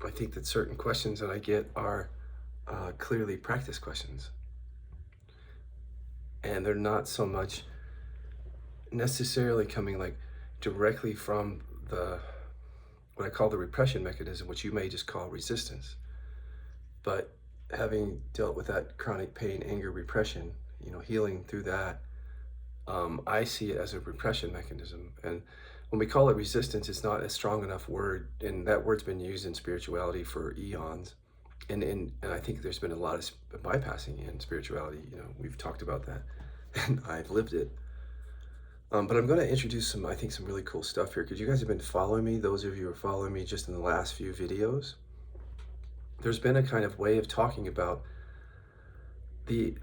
I think that certain questions that I get are clearly practice questions, and they're not so much necessarily coming like directly from the what I call the repression mechanism, which you may just call resistance. But having dealt with that chronic pain, anger, repression, healing through that, I see it as a repression mechanism. And when we call it resistance, it's not a strong enough word, and that word's been used in spirituality for eons. And I think there's been a lot of bypassing in spirituality. We've talked about that, and I've lived it. But I'm going to introduce I think, some really cool stuff here because you guys have been following me. Those of you who are following me just in the last few videos, there's been a kind of way of talking about the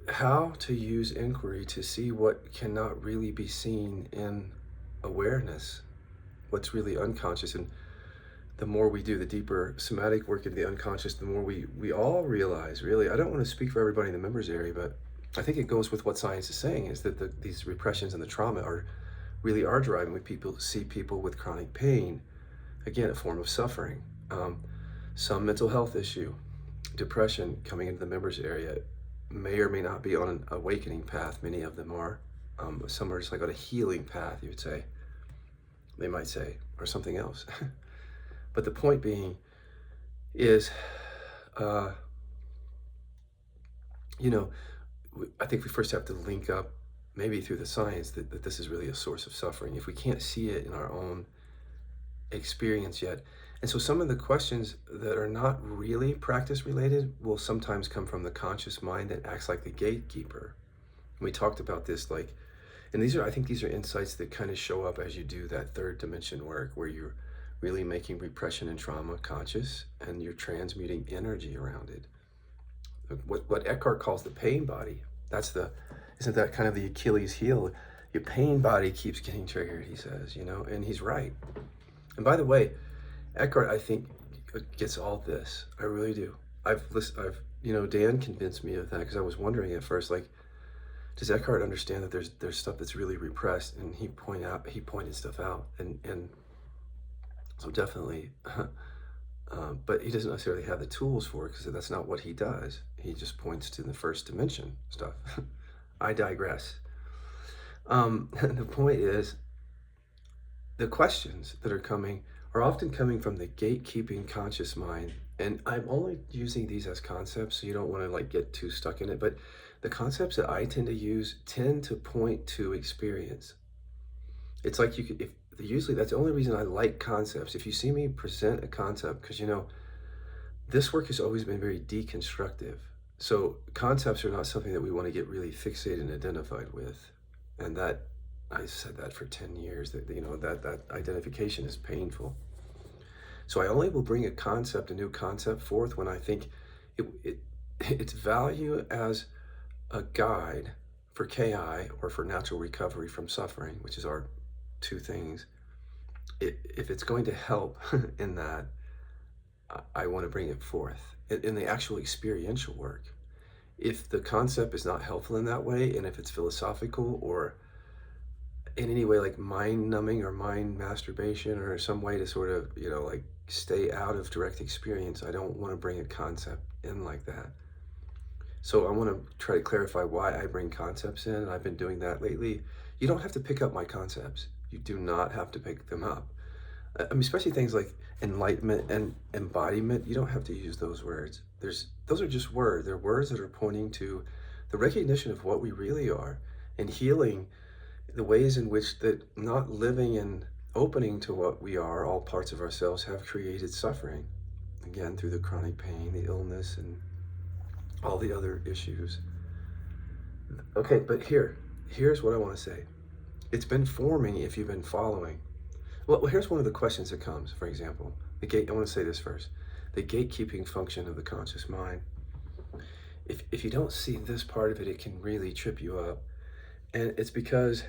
how to use inquiry to see what cannot really be seen in awareness, what's really unconscious. And the more we do the deeper somatic work in the unconscious, the more we all realize, really, I don't want to speak for everybody in the members area, but I think it goes with what science is saying, is that these repressions and the trauma really are driving when people see people with chronic pain, again, a form of suffering, some mental health issue, depression coming into the members area, may or may not be on an awakening path. Many of them are. Some are just like on a healing path, you would say. They might say, or something else. But the point being is, I think we first have to link up, maybe through the science, that this is really a source of suffering. If we can't see it in our own experience yet. And so some of the questions that are not really practice related will sometimes come from the conscious mind that acts like the gatekeeper. And we talked about this, and I think these are insights that kind of show up as you do that third dimension work, where you're really making repression and trauma conscious, and you're transmuting energy around it. What Eckhart calls the pain body, isn't that kind of the Achilles heel? Your pain body keeps getting triggered, he says, and he's right. And by the way, Eckhart, I think, gets all this. I really do. Dan convinced me of that, because I was wondering at first, does Eckhart understand that there's stuff that's really repressed? And he pointed stuff out, and so definitely, but he doesn't necessarily have the tools for it, because that's not what he does. He just points to the first dimension stuff. I digress. The point is, the questions that are coming are often coming from the gatekeeping conscious mind. And I'm only using these as concepts, so you don't want to get too stuck in it. But the concepts that I tend to use tend to point to experience. It's like usually that's the only reason I like concepts. If you see me present a concept, because this work has always been very deconstructive. So concepts are not something that we want to get really fixated and identified with. And that, I said that for 10 years, that identification is painful. So I only will bring a new concept forth when I think its value as a guide for KI, or for natural recovery from suffering, which is our two things. If it's going to help in that, I want to bring it forth in the actual experiential work. If the concept is not helpful in that way, and if it's philosophical or in any way like mind numbing or mind masturbation, or some way to sort of, stay out of direct experience, I don't want to bring a concept in like that. So I want to try to clarify why I bring concepts in, and I've been doing that lately. You don't have to pick up my concepts. You do not have to pick them up. Especially things like enlightenment and embodiment, you don't have to use those words. Those are just words. They're words that are pointing to the recognition of what we really are, and healing the ways in which that not living and opening to what we are, all parts of ourselves, have created suffering. Again, through the chronic pain, the illness, and all the other issues. Okay, but here's what I want to say. It's been forming, if you've been following. Well, here's one of the questions that comes, for example. I want to say this first. The gatekeeping function of the conscious mind. If you don't see this part of it, it can really trip you up. And it's because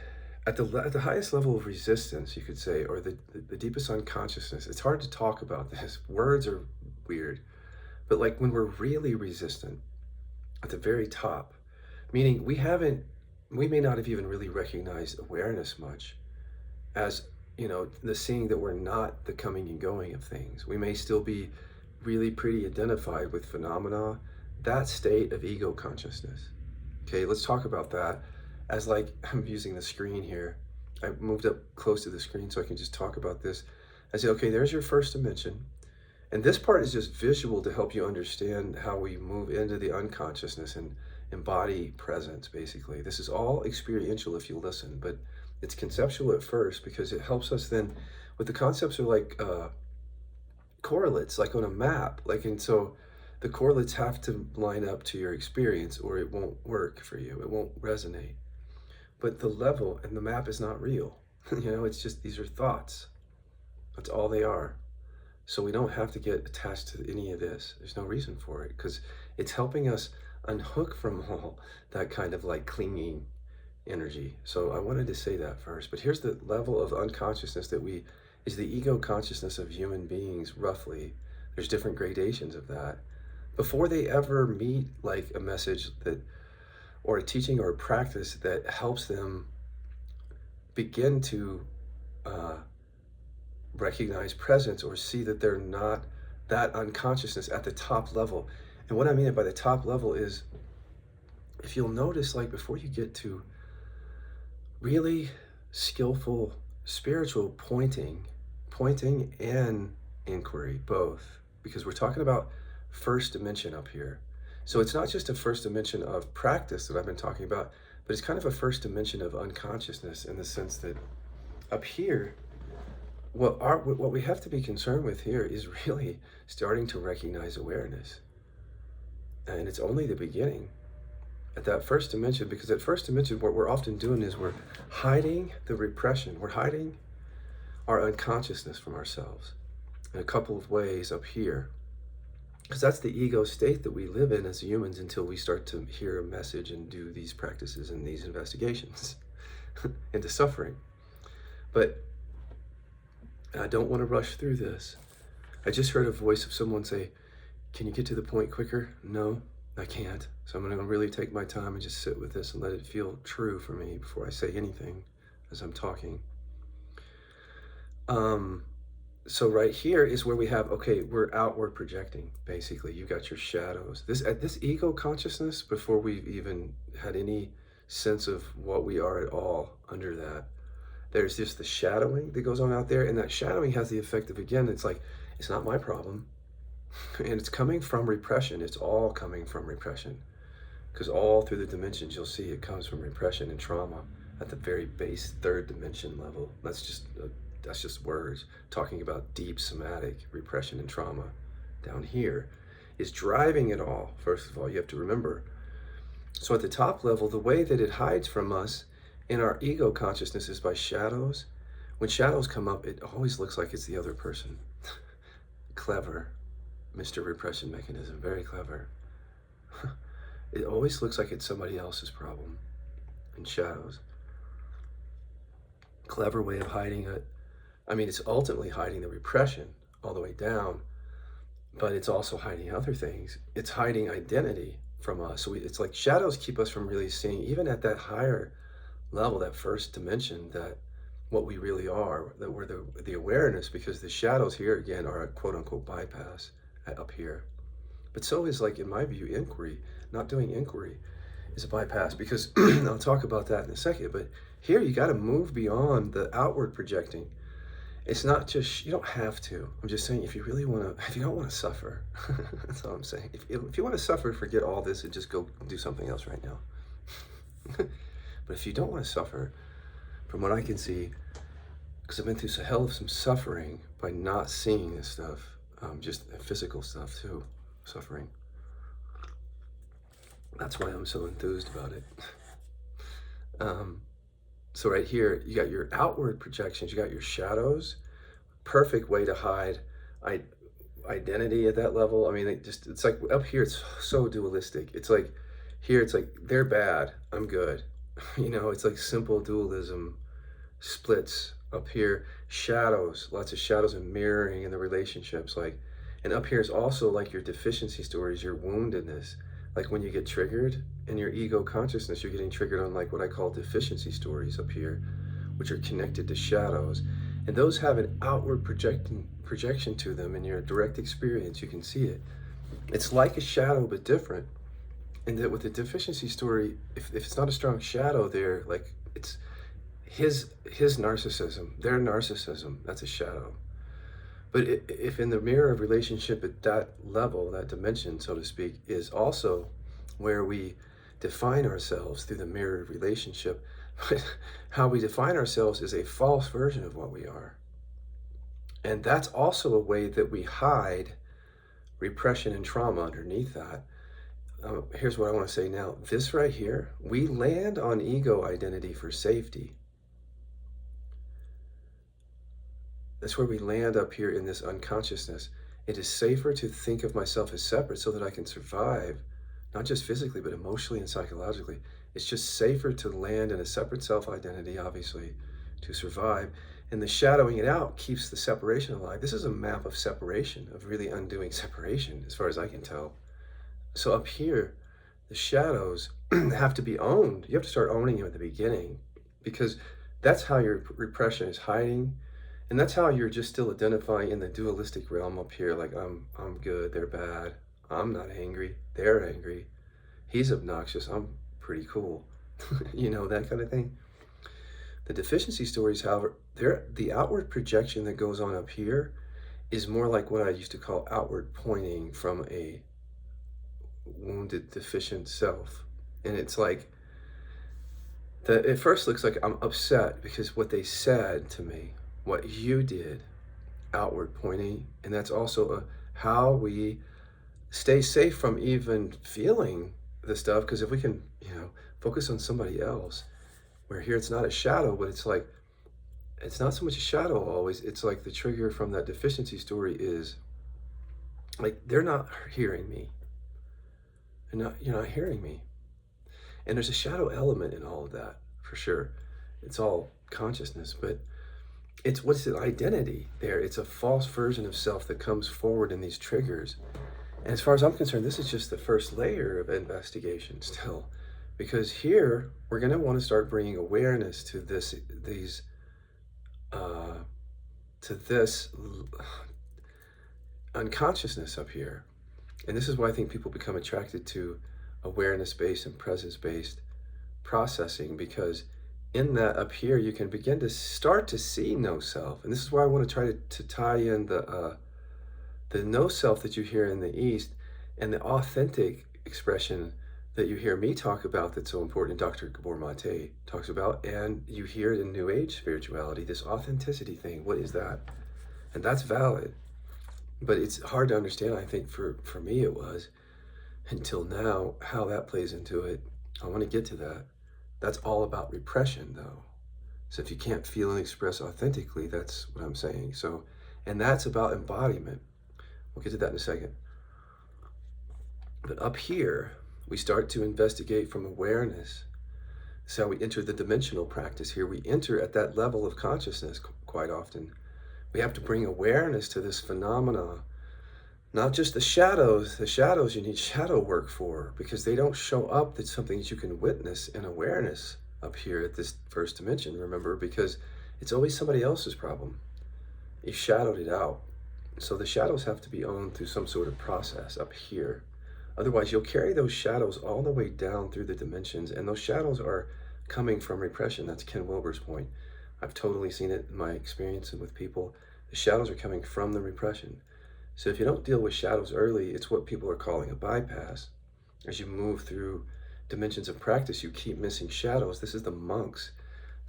at the highest level of resistance, you could say, or the deepest unconsciousness, it's hard to talk about this. Words are weird. But when we're really resistant, at the very top, meaning we may not have even really recognized awareness much as the seeing that we're not the coming and going of things. We may still be really pretty identified with phenomena, that state of ego consciousness. Okay, let's talk about that as like I'm using the screen here. I moved up close to the screen so I can just talk about this. I say, okay, there's your first dimension. And this part is just visual to help you understand how we move into the unconsciousness and embody presence, basically. This is all experiential if you listen, but it's conceptual at first because it helps us then with the concepts are like correlates, like on a map. And so the correlates have to line up to your experience or it won't work for you. It won't resonate. But the level and the map is not real. It's just, these are thoughts. That's all they are. So we don't have to get attached to any of this. There's no reason for it because it's helping us unhook from all that kind of like clinging energy. So I wanted to say that first. But here's the level of unconsciousness that is the ego consciousness of human beings, roughly. There's different gradations of that. Before they ever meet like a message that, or a teaching or a practice that helps them begin to recognize presence or see that they're not that unconsciousness at the top level. And what I mean by the top level is, if you'll notice, like before you get to really skillful spiritual pointing and inquiry, both, because we're talking about first dimension up here. So it's not just a first dimension of practice that I've been talking about, but it's kind of a first dimension of unconsciousness in the sense that up here, what we have to be concerned with here is really starting to recognize awareness. And it's only the beginning at that first dimension, because at first dimension, what we're often doing is we're hiding the repression. We're hiding our unconsciousness from ourselves in a couple of ways up here. Because that's the ego state that we live in as humans until we start to hear a message and do these practices and these investigations into suffering. But I don't want to rush through this. I just heard a voice of someone say, can you get to the point quicker? No, I can't. So I'm going to really take my time and just sit with this and let it feel true for me before I say anything as I'm talking. So right here is where we have, okay, we're outward projecting, basically. You've got your shadows. This ego consciousness, before we've even had any sense of what we are at all under that, there's just the shadowing that goes on out there. And that shadowing has the effect of, again, it's like, it's not my problem. And it's coming from repression. It's all coming from repression. Because all through the dimensions, you'll see it comes from repression and trauma at the very base third dimension level. That's just words talking about deep somatic repression and trauma. Down here is driving it all. First of all, you have to remember. So at the top level, the way that it hides from us in our ego consciousness is by shadows. When shadows come up, it always looks like it's the other person. Clever, Mr. Repression Mechanism, very clever. It always looks like it's somebody else's problem in shadows. Clever way of hiding it. I mean, it's ultimately hiding the repression all the way down, but it's also hiding other things. It's hiding identity from us. So it's like shadows keep us from really seeing, even at that higher level, that first dimension, that what we really are, that we're the awareness, because the shadows here again are a quote unquote bypass up here. But so is, like, in my view, inquiry. Not doing inquiry is a bypass, because I'll talk about that in a second. But here you got to move beyond the outward projecting. It's not just, you don't have to. I'm just saying, if you really want to, if you don't want to suffer, that's all I'm saying. If you want to suffer, forget all this and just go do something else right now. But if you don't want to suffer, from what I can see, because I've been through a hell of some suffering by not seeing this stuff, just physical stuff too, suffering. That's why I'm so enthused about it. So right here, you got your outward projections, you got your shadows, perfect way to hide identity at that level. I mean, it's like up here, it's so dualistic. It's like here, it's like they're bad, I'm good. It's like simple dualism, splits. Up here, shadows, lots of shadows and mirroring in the relationships. And up here is also like your deficiency stories, your woundedness. Like when you get triggered in your ego consciousness, you're getting triggered on like what I call deficiency stories up here, which are connected to shadows. And those have an outward projection to them in your direct experience. You can see it. It's like a shadow, but different. And that with the deficiency story, if it's not a strong shadow there, like it's his narcissism, their narcissism, that's a shadow. But if in the mirror of relationship at that level, that dimension, so to speak, is also where we define ourselves through the mirror of relationship, but how we define ourselves is a false version of what we are. And that's also a way that we hide repression and trauma underneath that. Here's what I want to say now. This right here, we land on ego identity for safety. That's where we land up here in this unconsciousness. It is safer to think of myself as separate so that I can survive, not just physically, but emotionally and psychologically. It's just safer to land in a separate self-identity, obviously, to survive. And the shadowing it out keeps the separation alive. This is a map of separation, of really undoing separation, as far as I can tell. So up here, the shadows have to be owned. You have to start owning them at the beginning, because that's how your repression is hiding. And that's how you're just still identifying in the dualistic realm up here, like I'm good, they're bad. I'm not angry, they're angry. He's obnoxious, I'm pretty cool. You know, that kind of thing. The deficiency stories, however, the outward projection that goes on up here is more like what I used to call outward pointing from a wounded, deficient self. And it's like, it first looks like I'm upset because what they said to me, what you did, outward pointing, and that's also how we stay safe from even feeling the stuff, because if we can, focus on somebody else, where here it's not a shadow, but it's like, it's not so much a shadow always, it's like the trigger from that deficiency story is, like, they're not hearing me. You're not hearing me. And there's a shadow element in all of that, for sure. It's all consciousness, but what's the identity there? It's a false version of self that comes forward in these triggers. And as far as I'm concerned, this is just the first layer of investigation still, because here we're going to want to start bringing awareness to this unconsciousness up here. And this is why I think people become attracted to awareness-based and presence-based processing, because in that up here, you can begin to start to see no self. And this is why I want to try to tie in the no self that you hear in the East and the authentic expression that you hear me talk about that's so important, Dr. Gabor Mate talks about, and you hear it in New Age spirituality, this authenticity thing. What is that? And that's valid. But it's hard to understand, I think, for me it was, until now, how that plays into it. I want to get to that. That's all about repression, though. So if you can't feel and express authentically, that's what I'm saying. So, and that's about embodiment. We'll get to that in a second. But up here, we start to investigate from awareness. That's how we enter the dimensional practice here. We enter at that level of consciousness quite often. We have to bring awareness to this phenomena. Not just the shadows. The shadows you need shadow work for, because they don't show up. That's something that you can witness in awareness up here at this first dimension, remember, because it's always somebody else's problem. You shadowed it out. So the shadows have to be owned through some sort of process up here. Otherwise, you'll carry those shadows all the way down through the dimensions, and those shadows are coming from repression. That's Ken Wilber's point. I've totally seen it in my experience and with people. The shadows are coming from the repression. So if you don't deal with shadows early, it's what people are calling a bypass. As you move through dimensions of practice, you keep missing shadows. This is the monks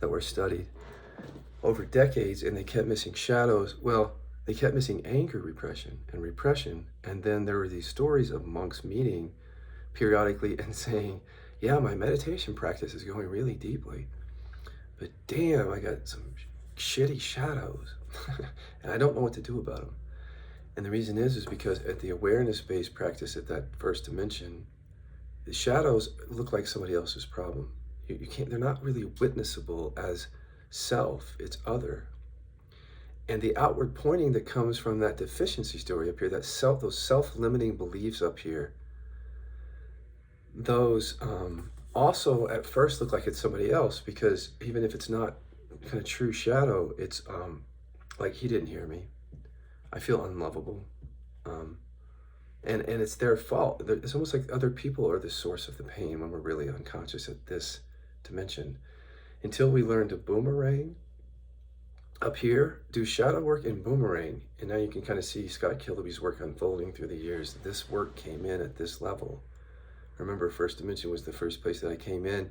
that were studied over decades, and they kept missing shadows. Well, they kept missing anger repression. And then there were these stories of monks meeting periodically and saying, yeah, my meditation practice is going really deeply, but damn, I got some shitty shadows and I don't know what to do about them. And the reason is because at the awareness-based practice at that first dimension, the shadows look like somebody else's problem. You can't, they're not really witnessable as self, it's other. And the outward pointing that comes from that deficiency story up here, those self-limiting beliefs up here, those also at first look like it's somebody else, because even if it's not kind of true shadow, it's like he didn't hear me. I feel unlovable. Um, and it's their fault. It's almost like other people are the source of the pain when we're really unconscious at this dimension. Until we learn to boomerang up here, do shadow work and boomerang. And now you can kind of see Scott Killaby's work unfolding through the years. This work came in at this level. Remember, first dimension was the first place that I came in.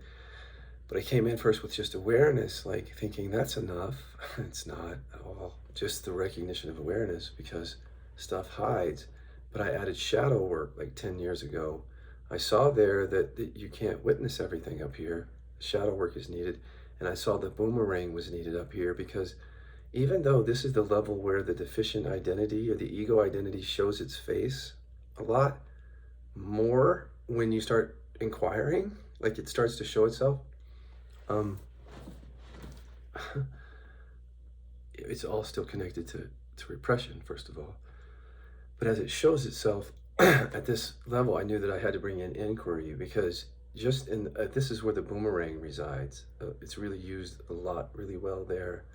But I came in first with just awareness, like thinking that's enough. It's not at all. Just the recognition of awareness, because stuff hides. But I added shadow work like 10 years ago. I saw there that you can't witness everything up here. Shadow work is needed. And I saw the boomerang was needed up here, because even though this is the level where the deficient identity or the ego identity shows its face a lot more when you start inquiring, like it starts to show itself. It's all still connected to repression, first of all. But as it shows itself at this level, I knew that I had to bring in inquiry, because just in this is where the boomerang resides. It's really used a lot, really well there.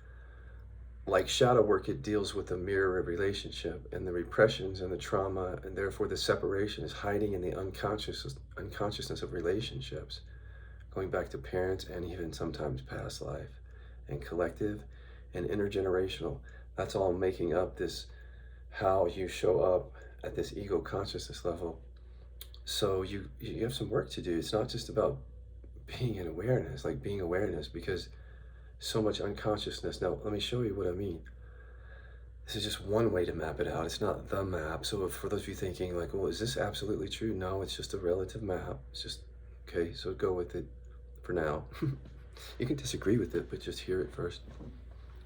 Like shadow work, it deals with the mirror of relationship and the repressions and the trauma, and therefore the separation is hiding in the unconsciousness of relationships, going back to parents and even sometimes past life, and collective and intergenerational. That's all making up this, how you show up at this ego consciousness level. So you have some work to do. It's not just about being in awareness, like being awareness, because so much unconsciousness. Now, let me show you what I mean. This is just one way to map it out. It's not the map. So for those of you thinking like, well, is this absolutely true? No, it's just a relative map. It's just, okay, so go with it for now. You can disagree with it, but just hear it first,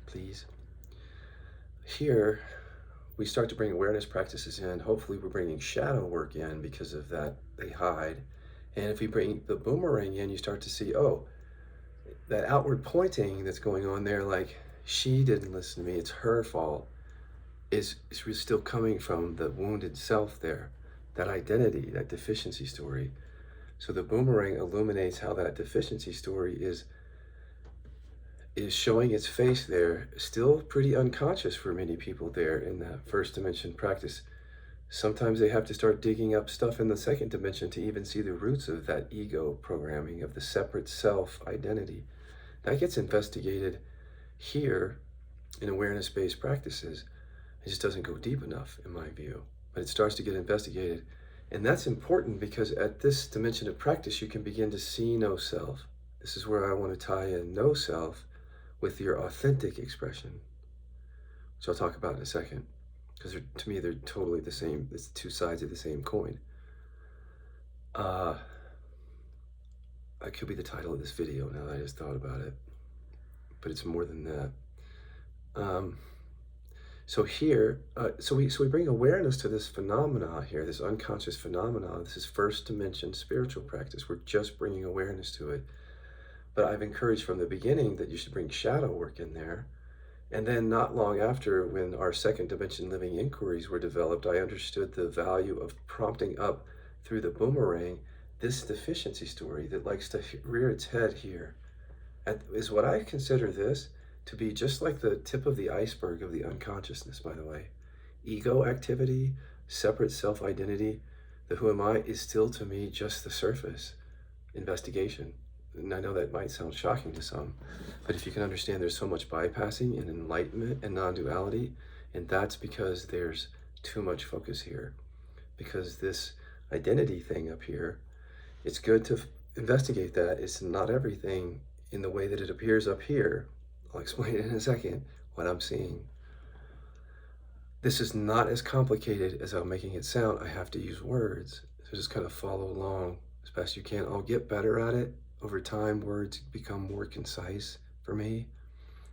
please. Here, we start to bring awareness practices in. Hopefully we're bringing shadow work in, because of that, they hide. And if you bring the boomerang in, you start to see, oh, that outward pointing that's going on there, like she didn't listen to me, it's her fault, is really still coming from the wounded self there, that identity, that deficiency story. So the boomerang illuminates how that deficiency story is showing its face there, still pretty unconscious for many people there in that first dimension practice. Sometimes they have to start digging up stuff in the second dimension to even see the roots of that ego programming, of the separate self identity. That gets investigated here in awareness-based practices. It just doesn't go deep enough, in my view, but it starts to get investigated. And that's important, because at this dimension of practice, you can begin to see no self. This is where I want to tie in no self with your authentic expression, which I'll talk about in a second, because to me, they're totally the same. It's two sides of the same coin. That could be the title of this video now that I just thought about it, but it's more than that. So here, so we bring awareness to this phenomena here, this unconscious phenomena. This is first dimension spiritual practice. We're just bringing awareness to it. But I've encouraged from the beginning that you should bring shadow work in there. And then not long after, when our second dimension living inquiries were developed, I understood the value of prompting up through the boomerang this deficiency story that likes to rear its head here. Is what I consider this to be just like the tip of the iceberg of the unconsciousness, by the way. Ego activity, separate self-identity, the who am I is still to me just the surface investigation. And I know that might sound shocking to some, but if you can understand, there's so much bypassing and enlightenment and non-duality, and that's because there's too much focus here. Because this identity thing up here, it's good to investigate that. It's not everything in the way that it appears up here. I'll explain it in a second, what I'm seeing. This is not as complicated as I'm making it sound. I have to use words. So just kind of follow along as best you can. I'll get better at it. Over time, words become more concise for me.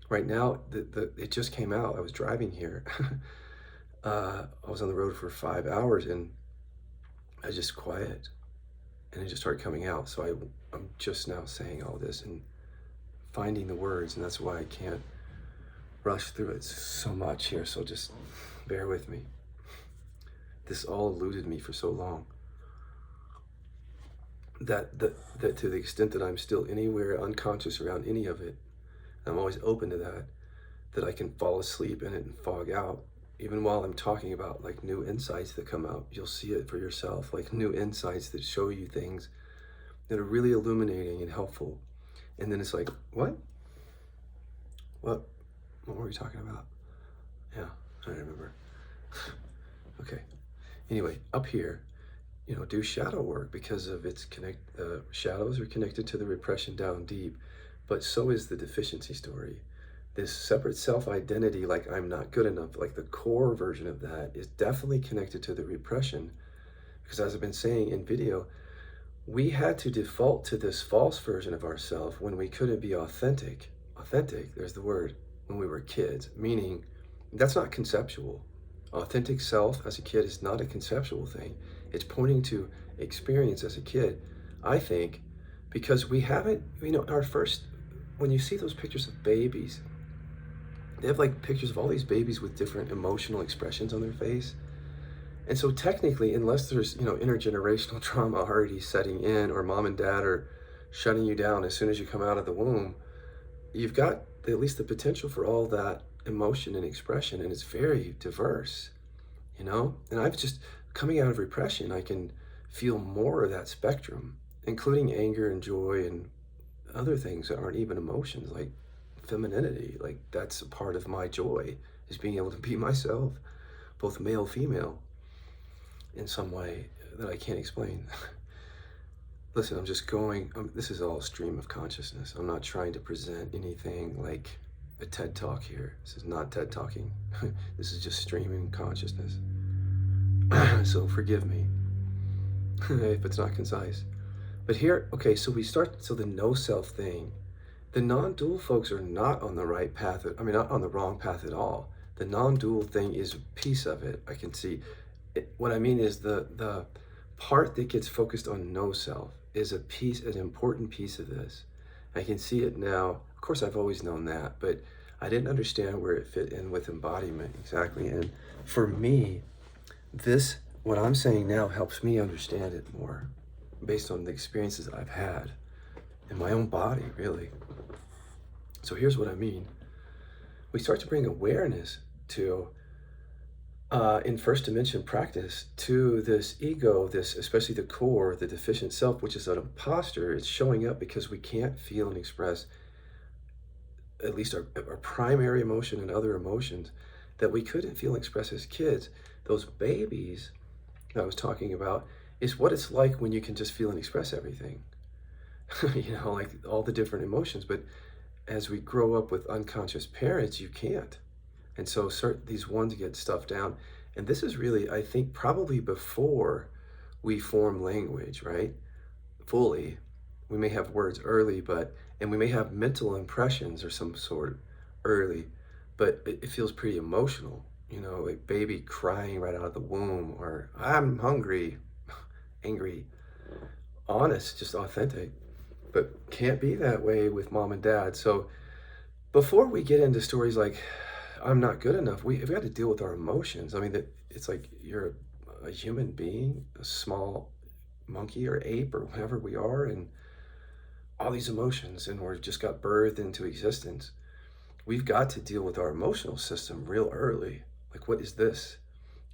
Right now, it just came out. I was driving here. I was on the road for 5 hours, and I was just quiet, and it just started coming out. So I'm just now saying all this and finding the words, and that's why I can't rush through it so much here. So just bear with me. This all eluded me for so long. That to the extent that I'm still anywhere unconscious around any of it, I'm always open to that. that I can fall asleep in it and fog out. Even while I'm talking about like new insights that come out, you'll see it for yourself, like new insights that show you things that are really illuminating and helpful. And then it's like, what? What? What were we talking about? Yeah, I don't remember. Okay. Anyway, up here, do shadow work because of its the shadows are connected to the repression down deep, but so is the deficiency story. This separate self-identity, like I'm not good enough, like the core version of that is definitely connected to the repression. Because as I've been saying in video, we had to default to this false version of ourselves when we couldn't be authentic. Authentic, there's the word, when we were kids, meaning that's not conceptual. Authentic self as a kid is not a conceptual thing. It's pointing to experience as a kid, I think, because we haven't, our first, when you see those pictures of babies, they have like pictures of all these babies with different emotional expressions on their face. And so technically, unless there's, intergenerational trauma already setting in, or mom and dad are shutting you down as soon as you come out of the womb, you've got at least the potential for all that emotion and expression, and it's very diverse, And I've just, coming out of repression, I can feel more of that spectrum, including anger and joy and other things that aren't even emotions, like femininity. Like that's a part of my joy, is being able to be myself, both male, female, in some way that I can't explain. Listen, I'm just going, this is all stream of consciousness. I'm not trying to present anything like a TED Talk here. This is not TED Talking. This is just streaming consciousness. So forgive me if it's not concise. But here, okay, so the no self thing. The non-dual folks are not on the right path. Not on the wrong path at all. The non-dual thing is a piece of it. I can see it. What I mean is the part that gets focused on no self is an important piece of this. I can see it now. Of course, I've always known that, but I didn't understand where it fit in with embodiment exactly. And for me, what I'm saying now helps me understand it more based on the experiences I've had in my own body, really. So here's what I mean. We start to bring awareness to, in first dimension practice, to this ego, especially the core, the deficient self, which is an imposter. It's showing up because we can't feel and express at least our primary emotion and other emotions that we couldn't feel and express as kids. Those babies that I was talking about is what it's like when you can just feel and express everything. Like all the different emotions. But as we grow up with unconscious parents, you can't. And so these ones get stuffed down. And this is really, I think, probably before we form language, right? Fully. We may have words early, and we may have mental impressions or some sort early, but it feels pretty emotional. Like baby crying right out of the womb, or I'm hungry, angry, honest, just authentic. But can't be that way with mom and dad. So before we get into stories like I'm not good enough, we've got to deal with our emotions. It's like you're a human being, a small monkey or ape or whatever we are, and all these emotions, and we've just got birthed into existence. We've got to deal with our emotional system real early. Like, what is this?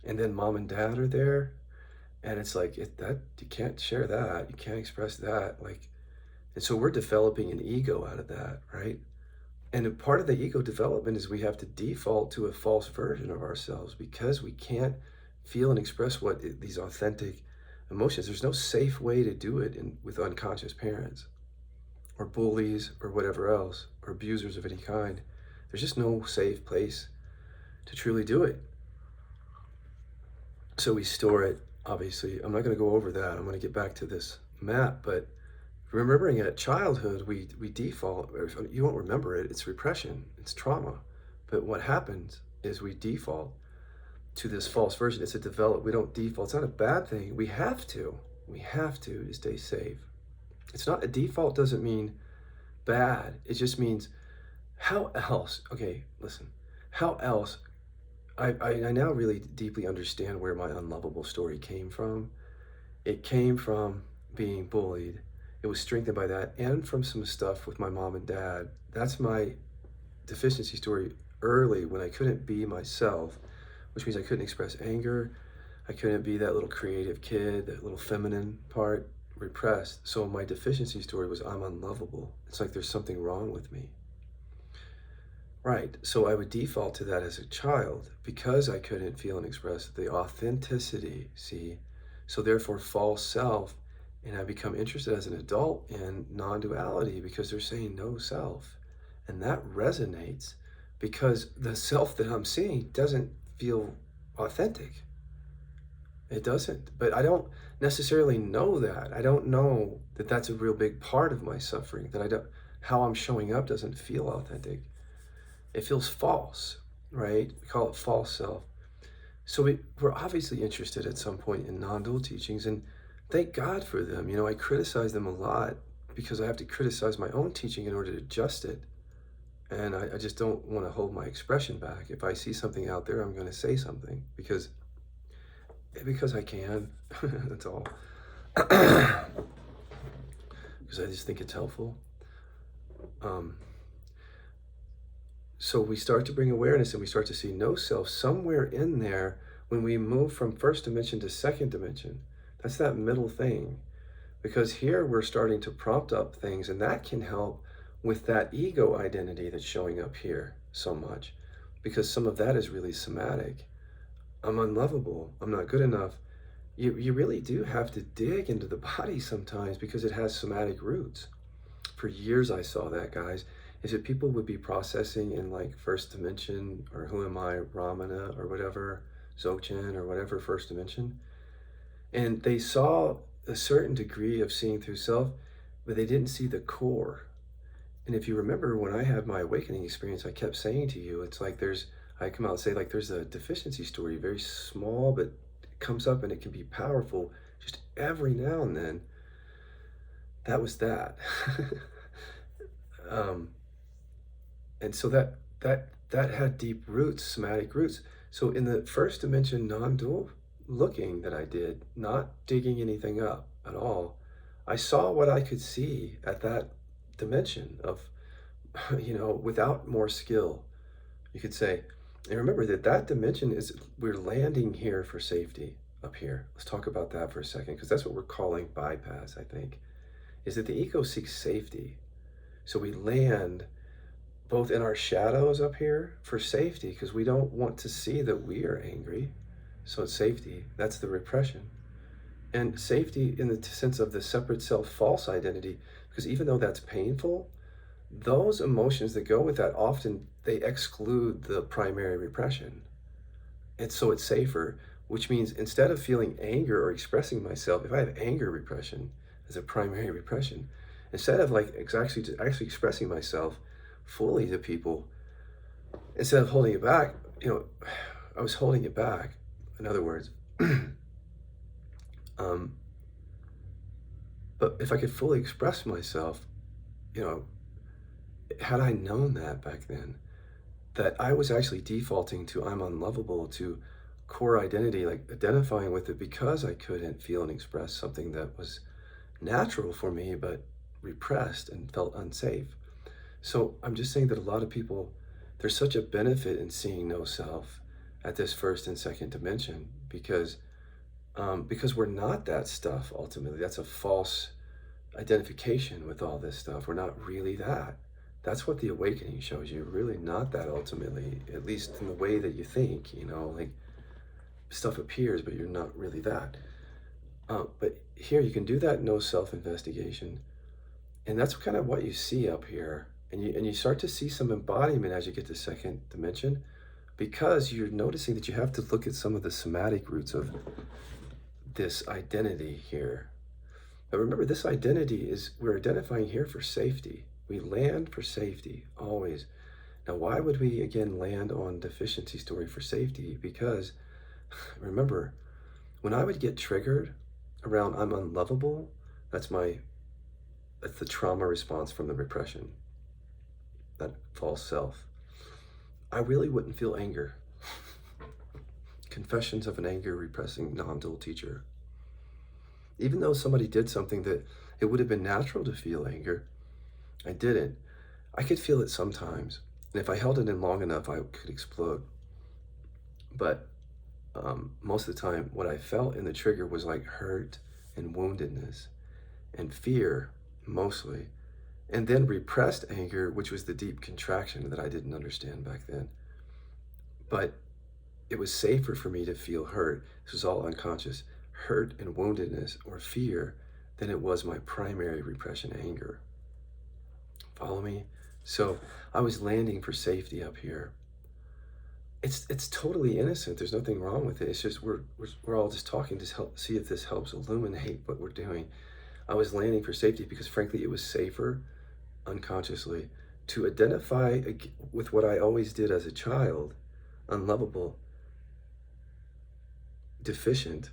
And then mom and dad are there, and it's like that you can't share that, you can't express that. And so we're developing an ego out of that, right? And a part of the ego development is we have to default to a false version of ourselves because we can't feel and express these authentic emotions. There's no safe way to do it with unconscious parents or bullies or whatever else, or abusers of any kind. There's just no safe place to truly do it. So we store it, obviously. I'm not going to go over that. I'm going to get back to this map, but remembering at childhood, we default. You won't remember it. It's repression. It's trauma. But what happens is we default to this false version. We don't default. It's not a bad thing. We have to stay safe. It's not a default. Doesn't mean bad. It just means how else? Okay, listen. How else? I now really deeply understand where my unlovable story came from. It came from being bullied. It was strengthened by that, and from some stuff with my mom and dad. That's my deficiency story early when I couldn't be myself, which means I couldn't express anger. I couldn't be that little creative kid, that little feminine part, repressed. So my deficiency story was I'm unlovable. It's like there's something wrong with me. Right. So I would default to that as a child because I couldn't feel and express the authenticity, see? So therefore, false self. And I become interested as an adult in non duality because they're saying no self. And that resonates because the self that I'm seeing doesn't feel authentic. It doesn't. But I don't necessarily know that. I don't know that that's a real big part of my suffering, that I don't, how I'm showing up doesn't feel authentic. It feels false, right? We call it false self. So we're obviously interested at some point in non-dual teachings, and thank God for them. I criticize them a lot because I have to criticize my own teaching in order to adjust it. And I just don't want to hold my expression back. If I see something out there, I'm going to say something because I can. That's all. Because I just think it's helpful. So we start to bring awareness and we start to see no self somewhere in there when we move from first dimension to second dimension. That's that middle thing. Because here we're starting to prompt up things, and that can help with that ego identity that's showing up here so much. Because some of that is really somatic. I'm unlovable. I'm not good enough. You really do have to dig into the body sometimes because it has somatic roots. For years I saw that, guys. Is that people would be processing in like first dimension, or who am I, Ramana, or whatever, Dzogchen, or whatever first dimension. And they saw a certain degree of seeing through self, but they didn't see the core. And if you remember when I had my awakening experience, I kept saying to you, it's like I come out and say like there's a deficiency story, very small, but it comes up and it can be powerful just every now and then. That was that. And so that had deep roots, somatic roots. So in the first dimension non-dual looking that I did, not digging anything up at all, I saw what I could see at that dimension of, without more skill, you could say. And remember that dimension is, we're landing here for safety up here. Let's talk about that for a second, because that's what we're calling bypass, I think, is that the ego seeks safety. So we land both in our shadows up here for safety, because we don't want to see that we are angry. So it's safety. That's the repression. And safety in the sense of the separate self false identity, because even though that's painful, those emotions that go with that often, they exclude the primary repression. And so it's safer, which means instead of feeling anger or expressing myself, if I have anger repression as a primary repression, instead of like actually expressing myself fully to people, instead of holding it back, I was holding it back, in other words. But if I could fully express myself, had I known that back then, that I was actually defaulting to I'm unlovable, to core identity, like identifying with it because I couldn't feel and express something that was natural for me, but repressed and felt unsafe. So I'm just saying that a lot of people, there's such a benefit in seeing no self at this first and second dimension because we're not that stuff ultimately. That's a false identification with all this stuff. We're not really that. That's what the awakening shows you. Really not that ultimately, at least in the way that you think, like stuff appears, but you're not really that. But here you can do that no self-investigation. And that's kind of what you see up here. And you start to see some embodiment as you get to second dimension, because you're noticing that you have to look at some of the somatic roots of this identity here. But remember, this identity is, we're identifying here for safety. We land for safety, always. Now, why would we, again, land on deficiency story for safety? Because, remember, when I would get triggered around I'm unlovable, that's the trauma response from the repression, that false self. I really wouldn't feel anger. Confessions of an anger repressing non-dual teacher. Even though somebody did something that it would have been natural to feel anger, I didn't. I could feel it sometimes. And if I held it in long enough, I could explode. But most of the time, what I felt in the trigger was like hurt and woundedness and fear, mostly. And then repressed anger, which was the deep contraction that I didn't understand back then. But it was safer for me to feel hurt. This was all unconscious, hurt and woundedness or fear than it was my primary repression anger. Follow me? So I was landing for safety up here. It's totally innocent. There's nothing wrong with it. It's just we're all just talking to help see if this helps illuminate what we're doing. I was landing for safety because frankly it was safer unconsciously to identify with what I always did as a child, unlovable, deficient,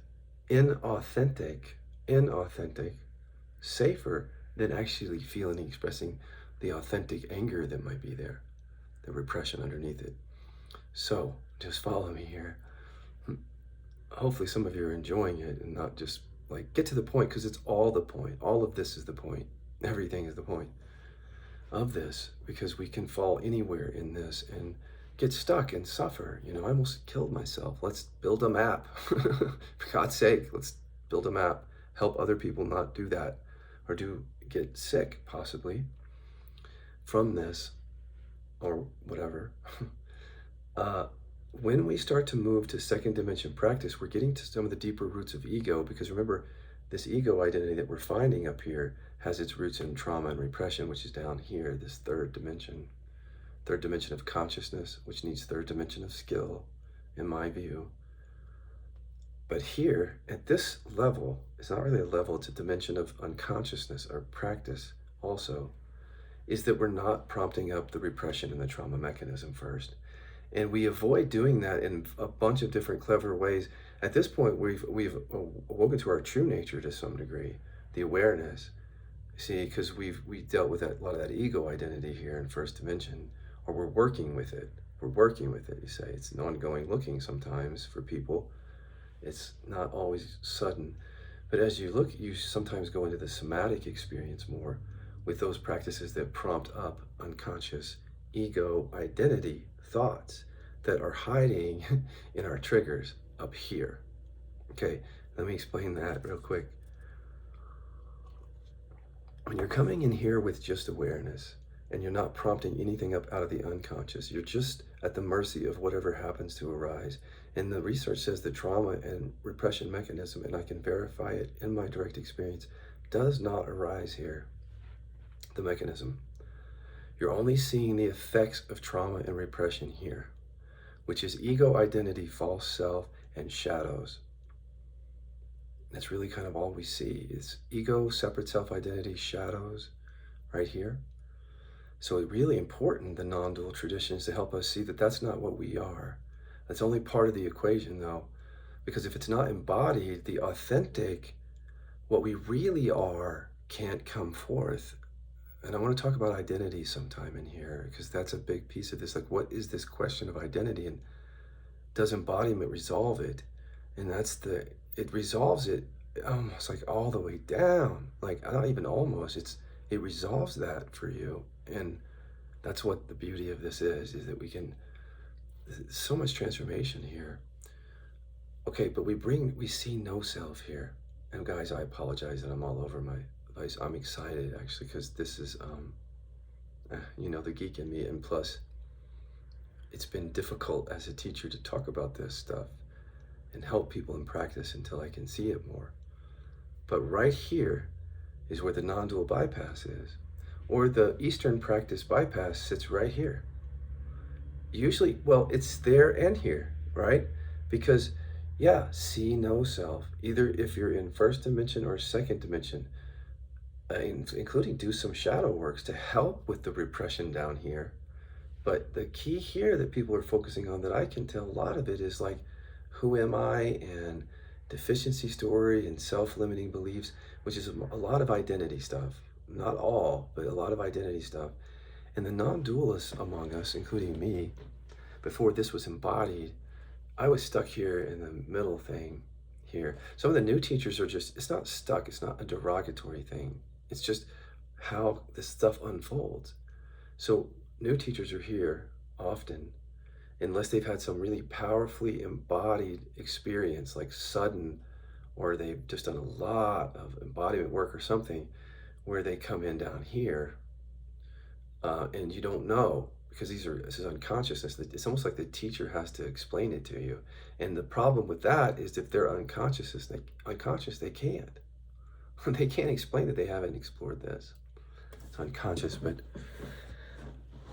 inauthentic, safer than actually feeling and expressing the authentic anger that might be there, the repression underneath it. So just follow me here. Hopefully some of you are enjoying it and not just like get to the point, because it's all the point. All of this is the point. Everything is the point of this, because we can fall anywhere in this and get stuck and suffer. You know, I almost killed myself. Let's build a map. For God's sake, let's build a map. Help other people not do that or get sick possibly from this or whatever. When we start to move to second dimension practice, we're getting to some of the deeper roots of ego, because remember, this ego identity that we're finding up here has its roots in trauma and repression, which is down here, this third dimension of consciousness, which needs third dimension of skill, in my view. But here, at this level, it's not really a level, it's a dimension of unconsciousness or practice also, is that we're not prompting up the repression and the trauma mechanism first. And we avoid doing that in a bunch of different clever ways. At this point, we've awoken to our true nature to some degree, the awareness. See, because we dealt with a lot of that ego identity here in first dimension, or we're working with it. We're working with it, you say. It's an ongoing looking sometimes for people. It's not always sudden. But as you look, you sometimes go into the somatic experience more with those practices that prompt up unconscious ego identity thoughts that are hiding in our triggers up here. Okay, let me explain that real quick. When you're coming in here with just awareness and you're not prompting anything up out of the unconscious, you're just at the mercy of whatever happens to arise. And the research says the trauma and repression mechanism, and I can verify it in my direct experience, does not arise here, the mechanism. You're only seeing the effects of trauma and repression here, which is ego identity, false self, and shadows. That's really kind of all we see. It's ego, separate self-identity, shadows, right here. So it's really important, the non-dual traditions, to help us see that that's not what we are. That's only part of the equation, though, because if it's not embodied, the authentic, what we really are, can't come forth. And I want to talk about identity sometime in here, because that's a big piece of this. Like, what is this question of identity, and does embodiment resolve it? And it resolves it almost like all the way down. Like, not even almost, it resolves that for you. And that's what the beauty of this is that we can, so much transformation here. Okay, but we see no self here. And guys, I apologize that I'm all over my advice. I'm excited actually, because this is, the geek in me. And plus, it's been difficult as a teacher to talk about this stuff and help people in practice until I can see it more. But right here is where the non-dual bypass is, or the Eastern practice bypass sits right here. Usually, well, it's there and here, right? Because, yeah, see no self, either if you're in first dimension or second dimension, including do some shadow works to help with the repression down here. But the key here that people are focusing on, that I can tell a lot of it, is like, who am I, and deficiency story and self-limiting beliefs, which is a lot of identity stuff. Not all, but a lot of identity stuff. And the non-dualists among us, including me, before this was embodied, I was stuck here in the middle thing here. Some of the new teachers are just, it's not stuck, it's not a derogatory thing. It's just how this stuff unfolds. So new teachers are here often, unless they've had some really powerfully embodied experience, like sudden, or they've just done a lot of embodiment work or something, where they come in down here, and you don't know because this is unconsciousness. It's almost like the teacher has to explain it to you. And the problem with that is if they're unconscious, they can't. They can't explain that they haven't explored this. It's unconscious, but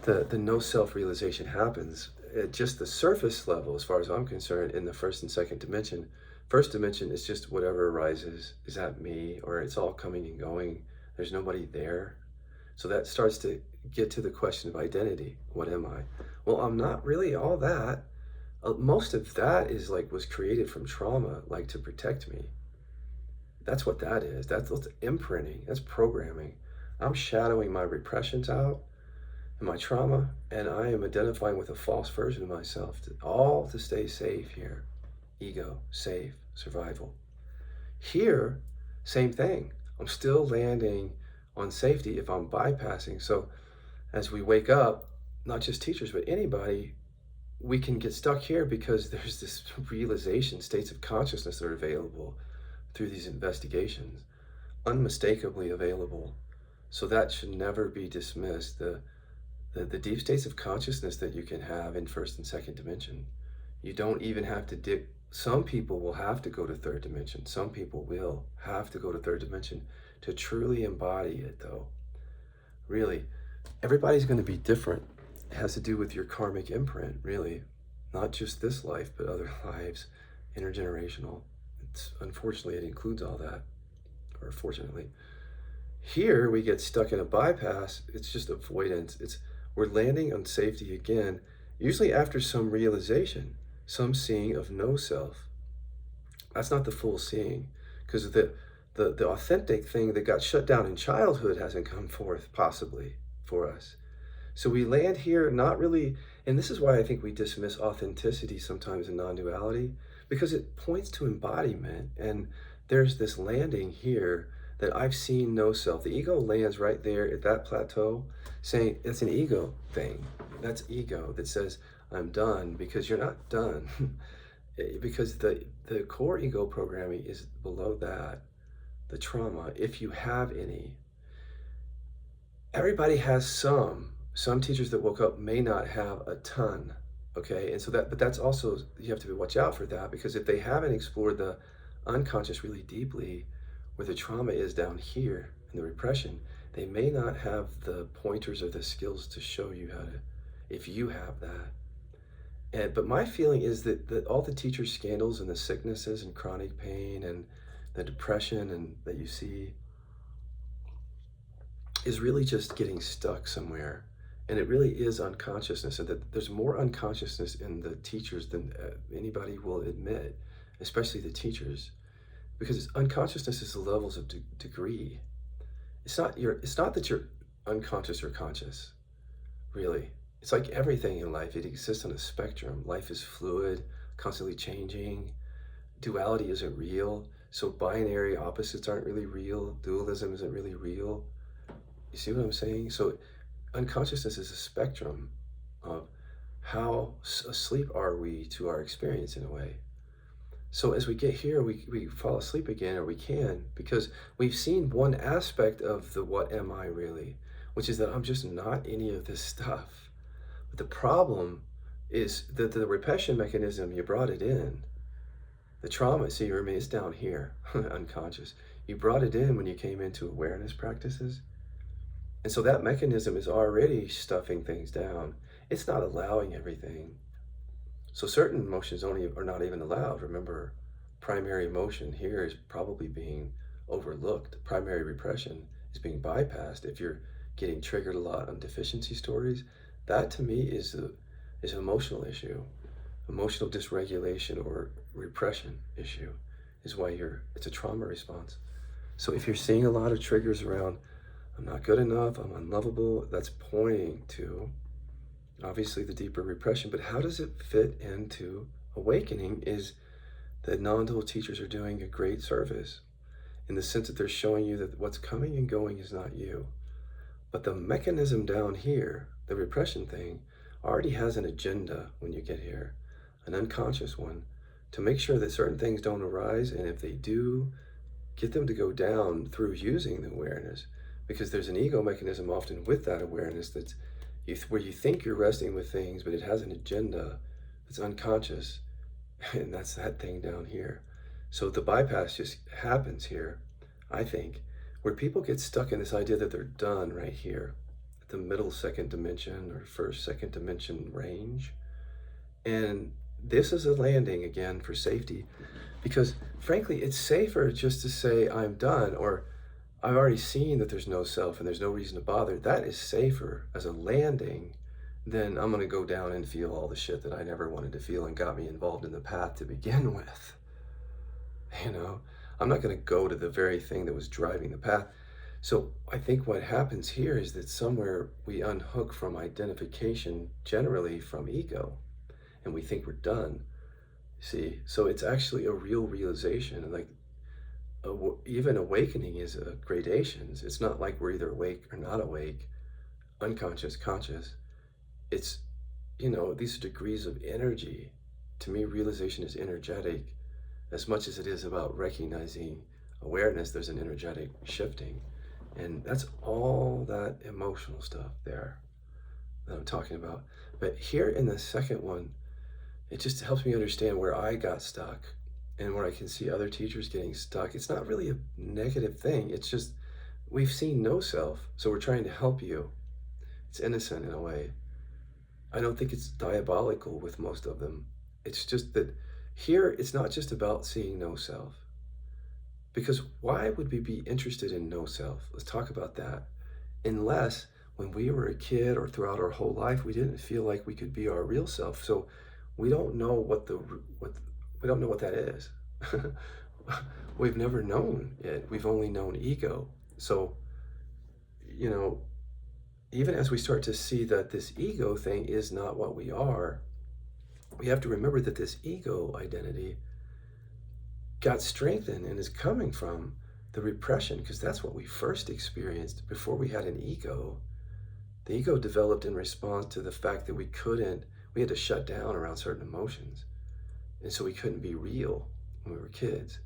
the no self-realization happens at just the surface level, as far as I'm concerned, in the first and second dimension. First dimension is just whatever arises. Is that me? Or it's all coming and going. There's nobody there. So that starts to get to the question of identity. What am I? Well, I'm not really all that. Most of that is like was created from trauma, like to protect me. That's what that is. That's imprinting. That's programming. I'm shadowing my repressions out and my trauma, and I am identifying with a false version of myself, all to stay safe here. Ego, safe, survival. Here, same thing. I'm still landing on safety if I'm bypassing. So as we wake up, not just teachers, but anybody, we can get stuck here because there's this realization, states of consciousness that are available through these investigations, unmistakably available. So that should never be dismissed. The deep states of consciousness that you can have in first and second dimension. You don't even have to dig. Some people will have to go to third dimension. Some people will have to go to third dimension to truly embody it, though. Really, everybody's going to be different. It has to do with your karmic imprint, really. Not just this life, but other lives, intergenerational. Unfortunately, it includes all that, or fortunately. Here, we get stuck in a bypass. It's just avoidance. We're landing on safety again, usually after some realization, some seeing of no self. That's not the full seeing, because the authentic thing that got shut down in childhood hasn't come forth, possibly, for us. So we land here not really, and this is why I think we dismiss authenticity sometimes in non-duality, because it points to embodiment, and there's this landing here that I've seen no self. The ego lands right there at that plateau, saying it's an ego thing. That's ego that says, I'm done, because you're not done. Because the core ego programming is below that, the trauma, if you have any. Everybody has some. Some teachers that woke up may not have a ton, okay? And so but that's also, you have to watch out for that, because if they haven't explored the unconscious really deeply, where the trauma is down here and the repression, they may not have the pointers or the skills to show you how to, if you have that. But my feeling is that all the teacher scandals and the sicknesses and chronic pain and the depression and that you see is really just getting stuck somewhere. And it really is unconsciousness, and that there's more unconsciousness in the teachers than anybody will admit, especially the teachers. Because unconsciousness is the levels of degree. It's not that you're unconscious or conscious, really. It's like everything in life. It exists on a spectrum. Life is fluid, constantly changing. Duality isn't real. So binary opposites aren't really real. Dualism isn't really real. You see what I'm saying? So unconsciousness is a spectrum of how asleep are we to our experience, in a way. So as we get here, we fall asleep again, or we can, because we've seen one aspect of the what am I really, which is that I'm just not any of this stuff. But the problem is that the repression mechanism, you brought it in. The trauma, see, it's down here, unconscious. You brought it in when you came into awareness practices. And so that mechanism is already stuffing things down. It's not allowing everything. So certain emotions are not even allowed. Remember, primary emotion here is probably being overlooked. Primary repression is being bypassed. If you're getting triggered a lot on deficiency stories, that to me is an emotional issue. Emotional dysregulation or repression issue is why it's a trauma response. So if you're seeing a lot of triggers around, I'm not good enough, I'm unlovable, that's pointing to obviously the deeper repression. But how does it fit into awakening is that non-dual teachers are doing a great service in the sense that they're showing you that what's coming and going is not you. But the mechanism down here, the repression thing already has an agenda when you get here, an unconscious one, to make sure that certain things don't arise, and if they do, get them to go down through using the awareness. Because there's an ego mechanism often with that awareness that's where you think you're resting with things, but it has an agenda that's unconscious, and that's that thing down here. So the bypass just happens here, I think, where people get stuck in this idea that they're done right here, at the middle second dimension or first second dimension range. And this is a landing again for safety, because frankly, it's safer just to say, I'm done, or I've already seen that there's no self and there's no reason to bother. That is safer as a landing than I'm going to go down and feel all the shit that I never wanted to feel and got me involved in the path to begin with. You know, I'm not going to go to the very thing that was driving the path. So I think what happens here is that somewhere we unhook from identification, generally from ego, and we think we're done. See, so it's actually a real realization, and like even awakening is gradations. It's not like we're either awake or not awake, unconscious, conscious. It's, these are degrees of energy. To me, realization is energetic. As much as it is about recognizing awareness, there's an energetic shifting. And that's all that emotional stuff there that I'm talking about. But here in the second one, it just helps me understand where I got stuck and where I can see other teachers getting stuck. It's not really a negative thing. It's just, we've seen no self, so we're trying to help you. It's innocent in a way. I don't think it's diabolical with most of them. It's just that here, it's not just about seeing no self. Because why would we be interested in no self? Let's talk about that. Unless when we were a kid or throughout our whole life, we didn't feel like we could be our real self. So we don't know what that is. We've never known it. We've only known ego. So, even as we start to see that this ego thing is not what we are, we have to remember that this ego identity got strengthened and is coming from the repression, because that's what we first experienced before we had an ego. The ego developed in response to the fact that we had to shut down around certain emotions. And so we couldn't be real when we were kids.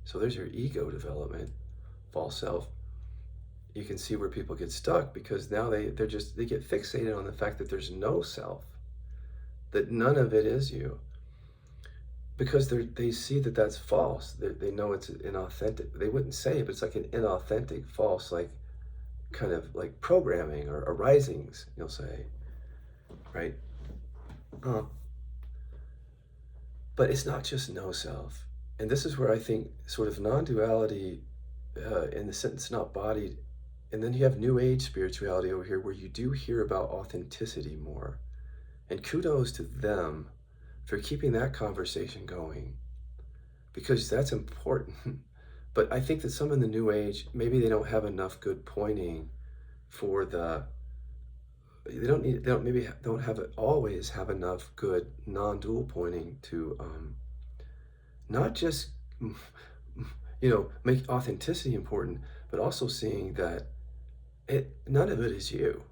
So there's your ego development, false self. You can see where people get stuck because now they get fixated on the fact that there's no self, that none of it is you. Because they see that that's false. They know it's inauthentic. They wouldn't say it, but it's like an inauthentic, false, like kind of like programming or arisings, you'll say, right? But it's not just no self. And this is where I think sort of non-duality, in the sense not bodied, and then you have New Age spirituality over here where you do hear about authenticity more. And kudos to them for keeping that conversation going, because that's important. But I think that some in the New Age, maybe they don't have enough good pointing for always have enough good non-dual pointing to not just make authenticity important, but also seeing that none of it is you.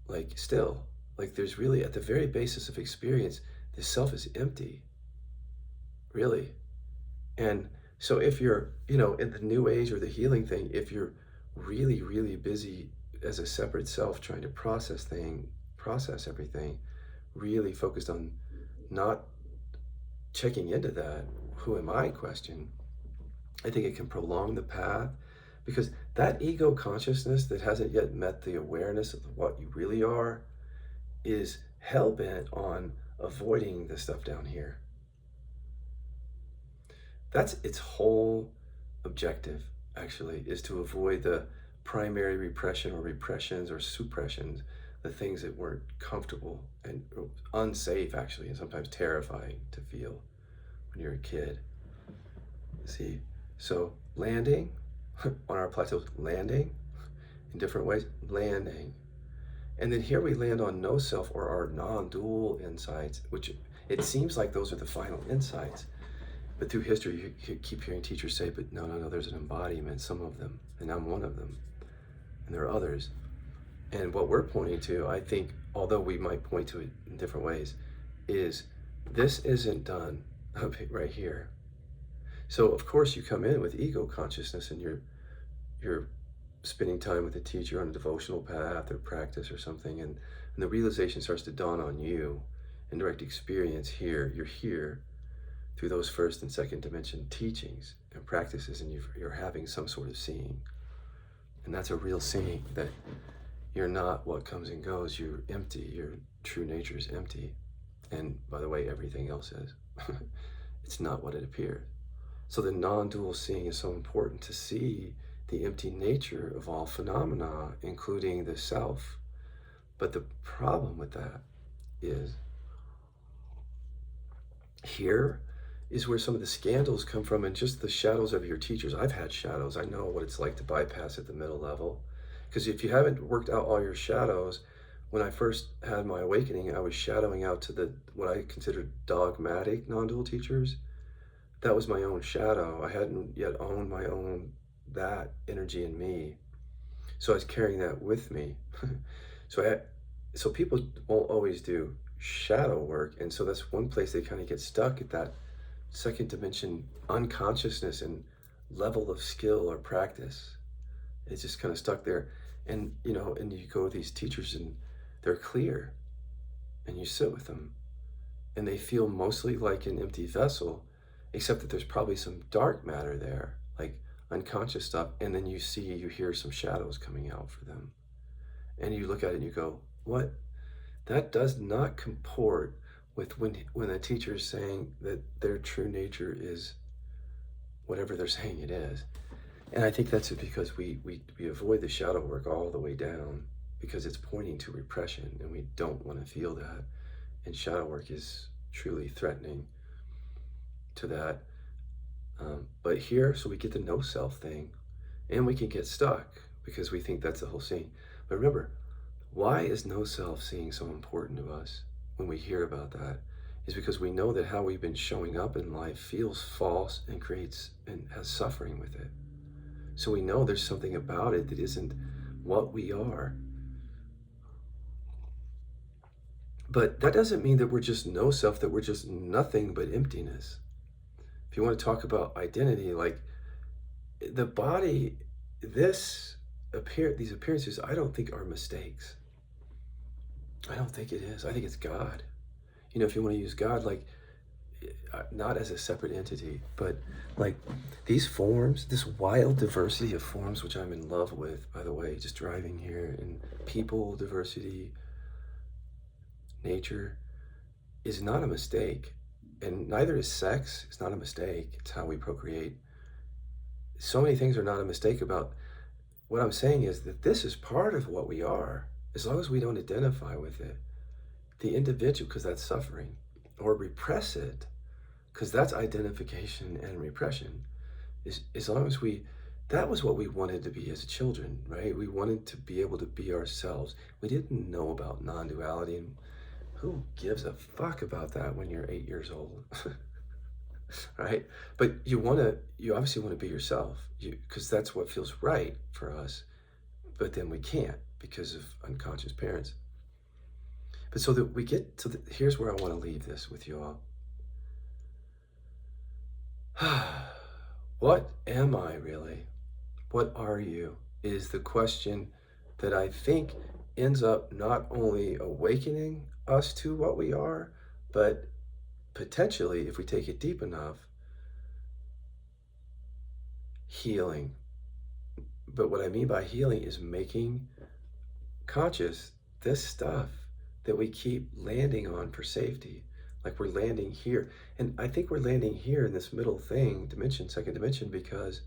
Like still, like there's really at the very basis of experience, the self is empty, really. And so if you're, in the New Age or the healing thing, if you're really, really busy as a separate self trying to process everything, really focused on not checking into that who am I question, I think it can prolong the path, because that ego consciousness that hasn't yet met the awareness of what you really are is hell-bent on avoiding the stuff down here. That's its whole objective, actually, is to avoid the primary repression or repressions or suppressions, the things that weren't comfortable and unsafe, actually, and sometimes terrifying to feel when you're a kid. See, so landing on our plateaus, landing in different ways, landing. And then here we land on no self or our non-dual insights, which it seems like those are the final insights. But through history, you keep hearing teachers say, but no, there's an embodiment, some of them, and I'm one of them. And there are others. And what we're pointing to, I think, although we might point to it in different ways, is this isn't done right here. So of course you come in with ego consciousness and you're spending time with a teacher on a devotional path or practice or something, and the realization starts to dawn on you in direct experience here. You're here through those first and second dimension teachings and practices, and you're having some sort of seeing. And that's a real seeing, that you're not what comes and goes. You're empty. Your true nature is empty. And by the way, everything else is. It's not what it appears. So the non-dual seeing is so important, to see the empty nature of all phenomena, including the self. But the problem with that is, here is where some of the scandals come from, and just the shadows of your teachers. I've had shadows. I know what it's like to bypass at the middle level. Because if you haven't worked out all your shadows, when I first had my awakening, I was shadowing out to the what I considered dogmatic non-dual teachers. That was my own shadow. I hadn't yet owned my own, that energy in me. So I was carrying that with me. So people won't always do shadow work. And so that's one place they kind of get stuck, at that second dimension unconsciousness and level of skill or practice. It's just kind of stuck there. And, and you go to these teachers and they're clear, and you sit with them and they feel mostly like an empty vessel, except that there's probably some dark matter there, like unconscious stuff. And then you hear some shadows coming out for them. And you look at it and you go, what? That does not comport with when a teacher is saying that their true nature is whatever they're saying it is. And I think that's because we avoid the shadow work all the way down, because it's pointing to repression, and we don't want to feel that. And shadow work is truly threatening to that. But here, so we get the no self thing, and we can get stuck because we think that's the whole scene. But remember, why is no self seeing so important to us when we hear about that? Is because we know that how we've been showing up in life feels false and creates and has suffering with it. So we know there's something about it that isn't what we are. But that doesn't mean that we're just no self, that we're just nothing but emptiness. If you want to talk about identity, like the body, these appearances, I don't think are mistakes. I don't think it is. I think it's God. If you want to use God, like, not as a separate entity, but like these forms, this wild diversity of forms, which I'm in love with, by the way, just driving here, and people, diversity, nature, is not a mistake. And neither is sex. It's not a mistake. It's how we procreate. So many things are not a mistake about. What I'm saying is that this is part of what we are, as long as we don't identify with it. The individual, because that's suffering, or repress it, because that's identification and repression. As long as that was what we wanted to be as children, right? We wanted to be able to be ourselves. We didn't know about non-duality, and who gives a fuck about that when you're 8 years old? Right? But you obviously want to be yourself, because that's what feels right for us. But then we can't because of unconscious parents. But so that we get to here's where I want to leave this with you all. What am I really? What are you? Is the question that I think ends up not only awakening us to what we are, but potentially, if we take it deep enough, healing. But what I mean by healing is making conscious this stuff that we keep landing on for safety. Like we're landing here. And I think we're landing here in this middle thing, dimension, second dimension, because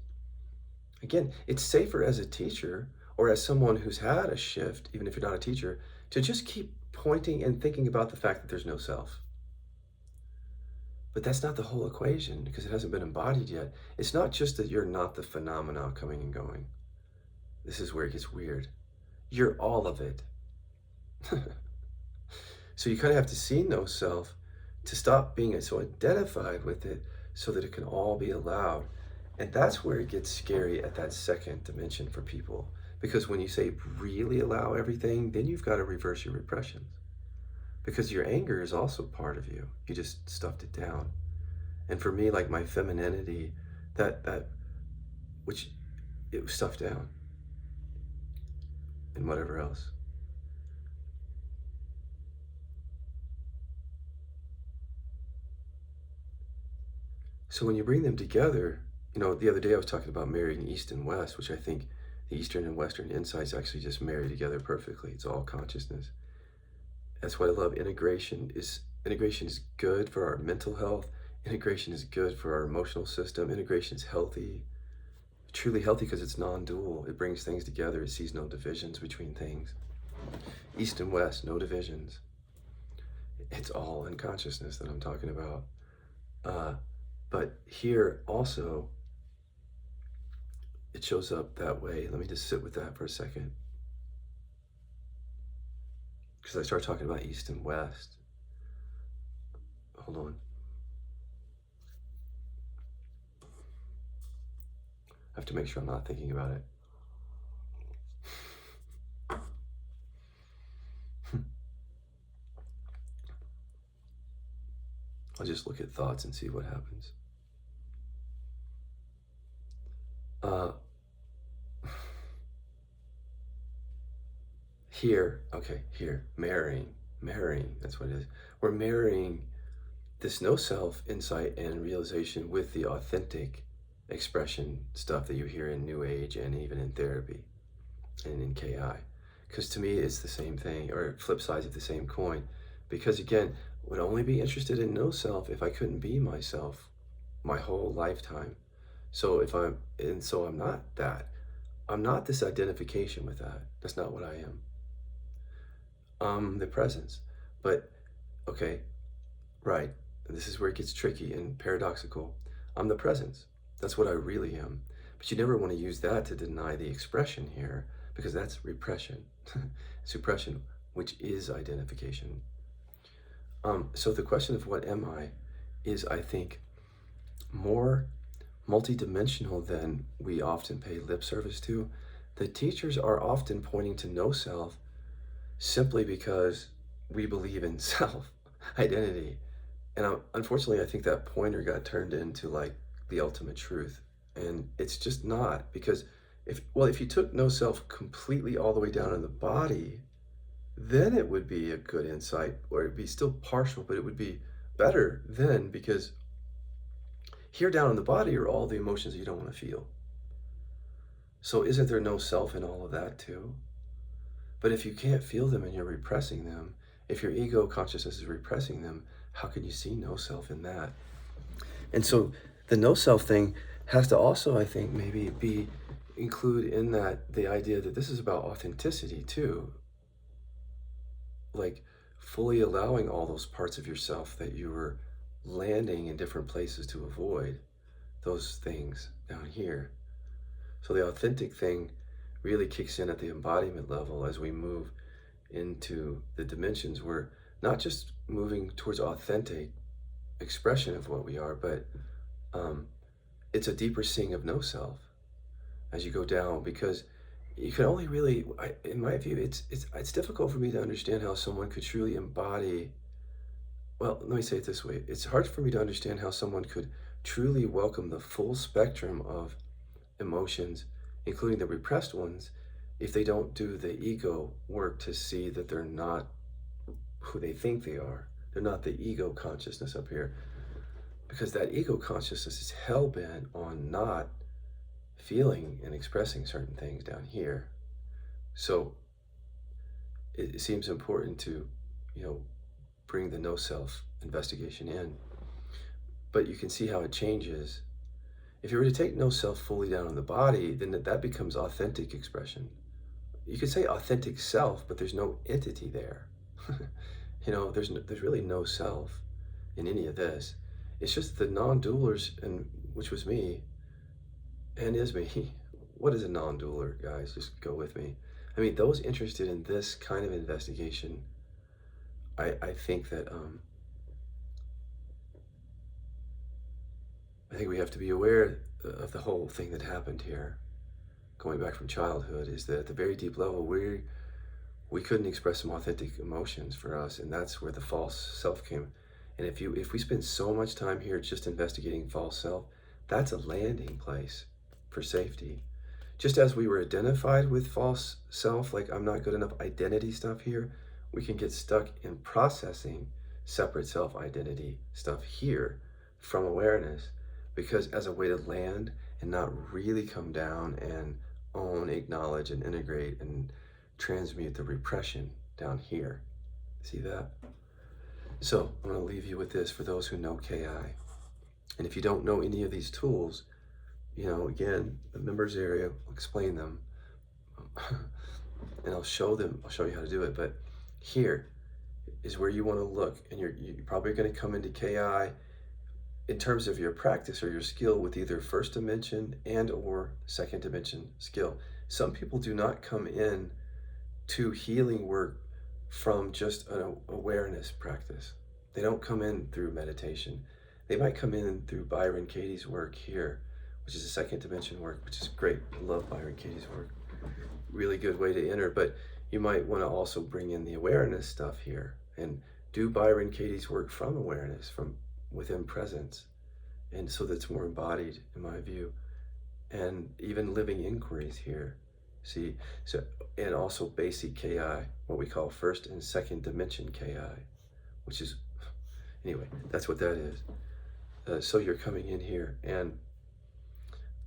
again, it's safer as a teacher or as someone who's had a shift, even if you're not a teacher, to just keep pointing and thinking about the fact that there's no self. But that's not the whole equation, because it hasn't been embodied yet. It's not just that you're not the phenomena coming and going. This is where it gets weird. You're all of it. So you kind of have to see no self to stop being so identified with it, so that it can all be allowed. And that's where it gets scary at that second dimension for people, Because when you say really allow everything, then you've got to reverse your repressions. Because your anger is also part of you. You just stuffed it down. And for me, like my femininity, that which it was stuffed down, and whatever else. So when you bring them together, the other day I was talking about marrying East and West, which I think the Eastern and Western insights actually just marry together perfectly. It's all consciousness. That's why I love integration. Integration is good for our mental health. Integration is good for our emotional system. Integration is healthy, truly healthy, because it's non-dual. It brings things together. It sees no divisions between things. East and West, no divisions. It's all in consciousness that I'm talking about. But here also, it shows up that way. Let me just sit with that for a second. Because I start talking about East and West. Hold on. I have to make sure I'm not thinking about it. I'll just look at thoughts and see what happens. Here, marrying, that's what it is. We're marrying this no self insight and realization with the authentic expression stuff that you hear in New Age and even in therapy and in KI. Because to me, it's the same thing, or flip sides of the same coin. Because again, would only be interested in no self if I couldn't be myself my whole lifetime. So I'm not that. I'm not this identification with that. That's not what I am. The presence. But okay, right. This is where it gets tricky and paradoxical. I'm the presence. That's what I really am. But you never want to use that to deny the expression here, because that's repression, suppression, which is identification. So the question of what am I is, I think, more multidimensional than we often pay lip service to. The teachers are often pointing to no self simply because we believe in self identity. And unfortunately, I think that pointer got turned into like the ultimate truth. And it's just not, because if you took no self completely all the way down in the body, then it would be a good insight, or it'd be still partial, but it would be better then, because here down in the body are all the emotions you don't want to feel. So isn't there no self in all of that too? But if you can't feel them and you're repressing them, if your ego consciousness is repressing them, how can you see no self in that? And so the no self thing has to also, I think, maybe include in that the idea that this is about authenticity too. Like fully allowing all those parts of yourself that you were landing in different places to avoid, those things down here. So the authentic thing really kicks in at the embodiment level as we move into the dimensions. We're not just moving towards authentic expression of what we are, but it's a deeper seeing of no self as you go down, because you can only really, in my view, it's difficult for me to understand how someone could truly embody. Well, let me say it this way. It's hard for me to understand how someone could truly welcome the full spectrum of emotions, including the repressed ones, if they don't do the ego work to see that they're not who they think they are. They're not the ego consciousness up here. Because that ego consciousness is hell-bent on not feeling and expressing certain things down here. So it seems important to, bring the no self investigation in. But you can see how it changes. If you were to take no self fully down in the body, then that becomes authentic expression. You could say authentic self, but there's no entity there. There's really no self in any of this. It's just the non-dualers, and which was me and is me. What is a non-dualer, guys? Just go with me. I mean, those interested in this kind of investigation, I think that I think we have to be aware of the whole thing that happened here. going back from childhood, is that at the very deep level, we couldn't express some authentic emotions for us, and that's where the false self came. And if we spend so much time here just investigating false self, that's a landing place for safety. Just as we were identified with false self, like I'm not good enough identity stuff here, we can get stuck in processing separate self identity stuff here from awareness, because as a way to land and not really come down and own, acknowledge, and integrate and transmute the repression down here. See that? So I'm going to leave you with this for those who know KI. And if you don't know any of these tools, again, the members area, I'll explain them. And I'll show you how to do it. But here is where you want to look. And you're probably going to come into KI in terms of your practice or your skill with either first dimension and or second dimension skill. Some people do not come in to healing work from just an awareness practice. They don't come in through meditation. They might come in through Byron Katie's work here, which is a second dimension work, which is great. I love Byron Katie's work. Really good way to enter, but you might want to also bring in the awareness stuff here and do Byron Katie's work from awareness, from within presence. And so that's more embodied in my view. And even living inquiries here. See, so, and also basic KI, what we call first and second dimension KI, which is, anyway, that's what that is. So you're coming in here, and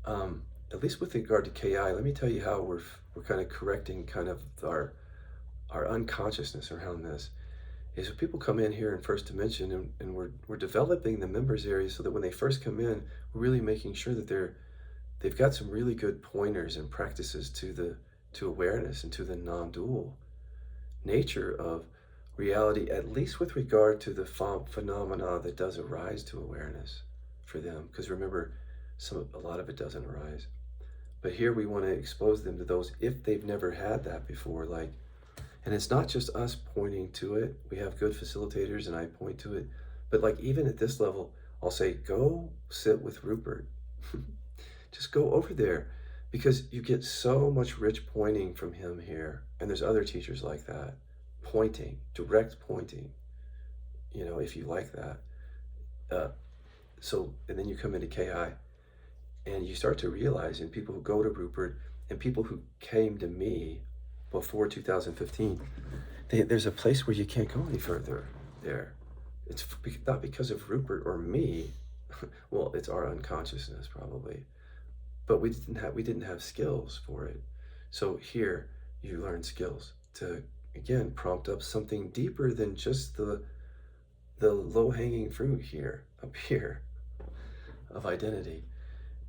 at least with regard to KI, let me tell you how we're kind of correcting kind of our unconsciousness around this. Is when people come in here in first dimension, and we're developing the members area so that when they first come in, we're really making sure that they've got some really good pointers and practices to awareness and to the non-dual nature of reality, at least with regard to the phenomena that does arise to awareness for them. Because remember, a lot of it doesn't arise. But here we want to expose them to those if they've never had that before. And it's not just us pointing to it. We have good facilitators and I point to it. But even at this level, I'll say, go sit with Rupert. Just go over there, because you get so much rich pointing from him here. And there's other teachers like that. Pointing, direct pointing, if you like that. And then you come into KI and you start to realize, and people who go to Rupert and people who came to me before 2015, there's a place where you can't go any further there. It's not because of Rupert or me. Well, it's our unconsciousness probably. But we didn't have skills for it. So here you learn skills to, again, prompt up something deeper than just the low-hanging fruit here, up here, of identity.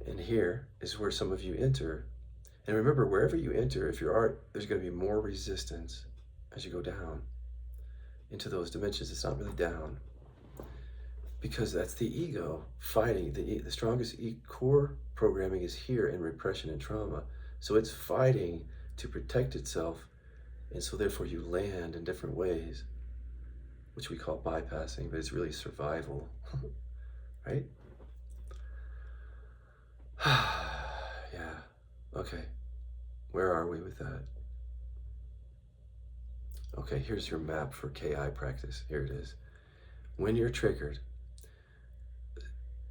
And here is where some of you enter. And remember, wherever you enter, if your art, there's going to be more resistance as you go down into those dimensions. It's not really down, because that's the ego fighting. The strongest core programming is here in repression and trauma. So it's fighting to protect itself. And so therefore you land in different ways, which we call bypassing, but it's really survival, right? Yeah, okay. Where are we with that? Okay, here's your map for KI practice. Here it is. When you're triggered,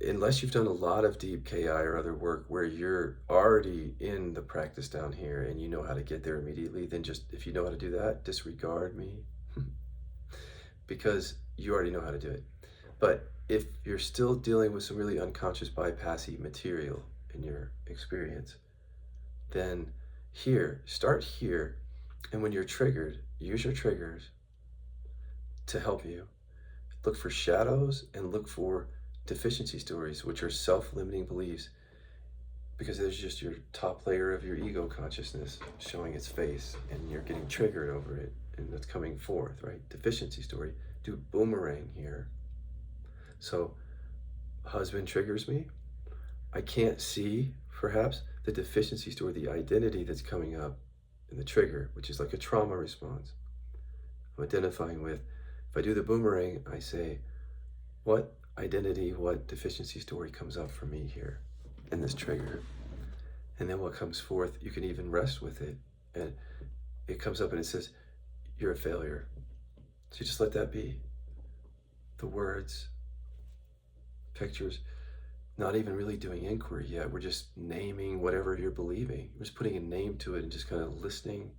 unless you've done a lot of deep KI or other work where you're already in the practice down here and you know how to get there immediately, then just, if you know how to do that, disregard me because you already know how to do it. But if you're still dealing with some really unconscious bypassy material in your experience, then start here. And when you're triggered, use your triggers to help you. Look for shadows and look for deficiency stories, which are self-limiting beliefs, because there's just your top layer of your ego consciousness showing its face and you're getting triggered over it and it's coming forth, right? Deficiency story. Do boomerang here. So husband triggers me. I can't see perhaps the deficiency story, the identity that's coming up in the trigger, which is like a trauma response I'm identifying with. If I do the boomerang, I say, what identity, what deficiency story comes up for me here in this trigger? And then what comes forth, you can even rest with it. And it comes up and it says, you're a failure. So you just let that be. The words, pictures, not even really doing inquiry yet. We're just naming whatever you're believing. We're just putting a name to it and just kind of listening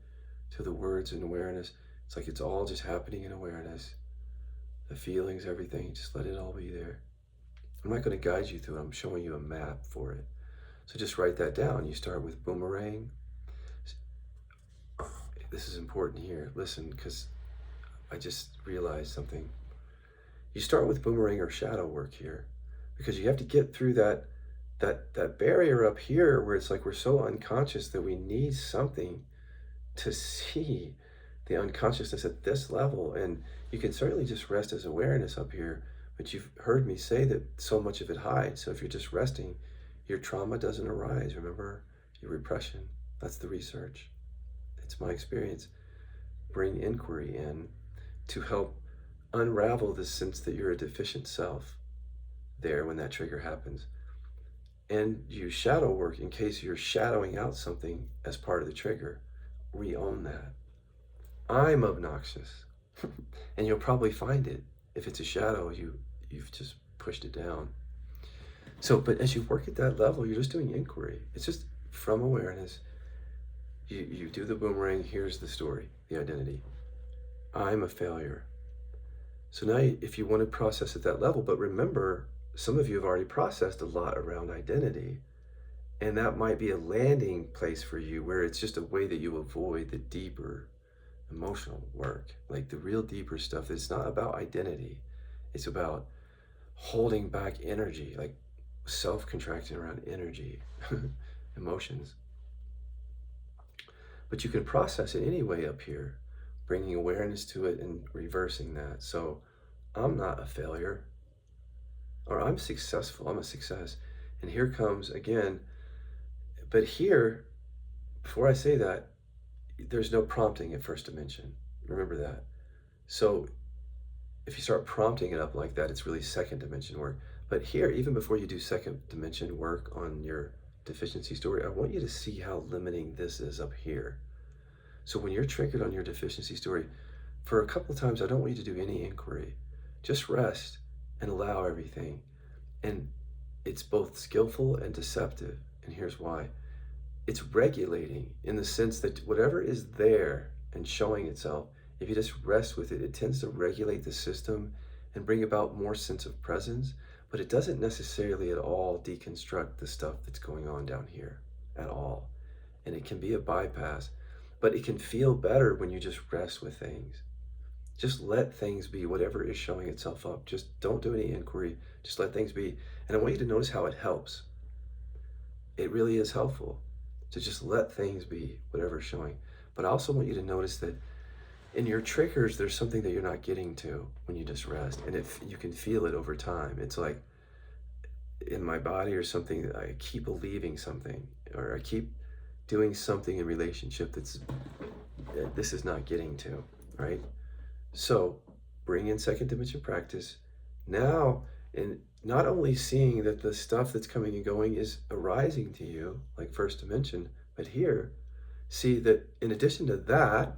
to the words in awareness. It's like it's all just happening in awareness. The feelings, everything, just let it all be there. I'm not going to guide you through it. I'm showing you a map for it. So just write that down. You start with boomerang. This is important here. Listen, because I just realized something. You start with boomerang or shadow work here, because you have to get through that barrier up here where it's like we're so unconscious that we need something to see the unconsciousness at this level. And you can certainly just rest as awareness up here, but you've heard me say that so much of it hides. So if you're just resting, your trauma doesn't arise. Remember, your repression. That's the research. It's my experience. Bring inquiry in to help unravel the sense that you're a deficient self there when that trigger happens. And use shadow work in case you're shadowing out something as part of the trigger. Re-own that. I'm obnoxious. And you'll probably find it. If it's a shadow, you've just pushed it down. So, but as you work at that level, you're just doing inquiry. It's just from awareness. You do the boomerang, here's the story, the identity. I'm a failure. So now if you want to process at that level, but remember, some of you have already processed a lot around identity, and that might be a landing place for you where it's just a way that you avoid the deeper emotional work, like the real deeper stuff. It's not about identity. It's about holding back energy, like self-contracting around energy, emotions. But you can process it anyway up here, bringing awareness to it and reversing that. So I'm not a failure, or I'm successful, I'm a success. And here comes again, but here, before I say that, there's no prompting at first dimension. Remember that. So if you start prompting it up like that, it's really second dimension work. But here, even before you do second dimension work on your deficiency story, I want you to see how limiting this is up here. So when you're triggered on your deficiency story, for a couple of times, I don't want you to do any inquiry. Just rest and allow everything. And it's both skillful and deceptive. And here's why. It's regulating in the sense that whatever is there and showing itself, if you just rest with it, it tends to regulate the system and bring about more sense of presence, but it doesn't necessarily at all deconstruct the stuff that's going on down here at all. And it can be a bypass, but it can feel better when you just rest with things. Just let things be, whatever is showing itself up. Just don't do any inquiry, just let things be. And I want you to notice how it helps. It really is helpful to just let things be, whatever is showing. But I also want you to notice that in your triggers, there's something that you're not getting to when you just rest. And if you can feel it over time, it's like in my body or something, that I keep believing something, or I keep doing something in relationship that this is not getting to, right? So bring in second dimension practice. Now, in not only seeing that the stuff that's coming and going is arising to you, like first dimension, but here, see that in addition to that,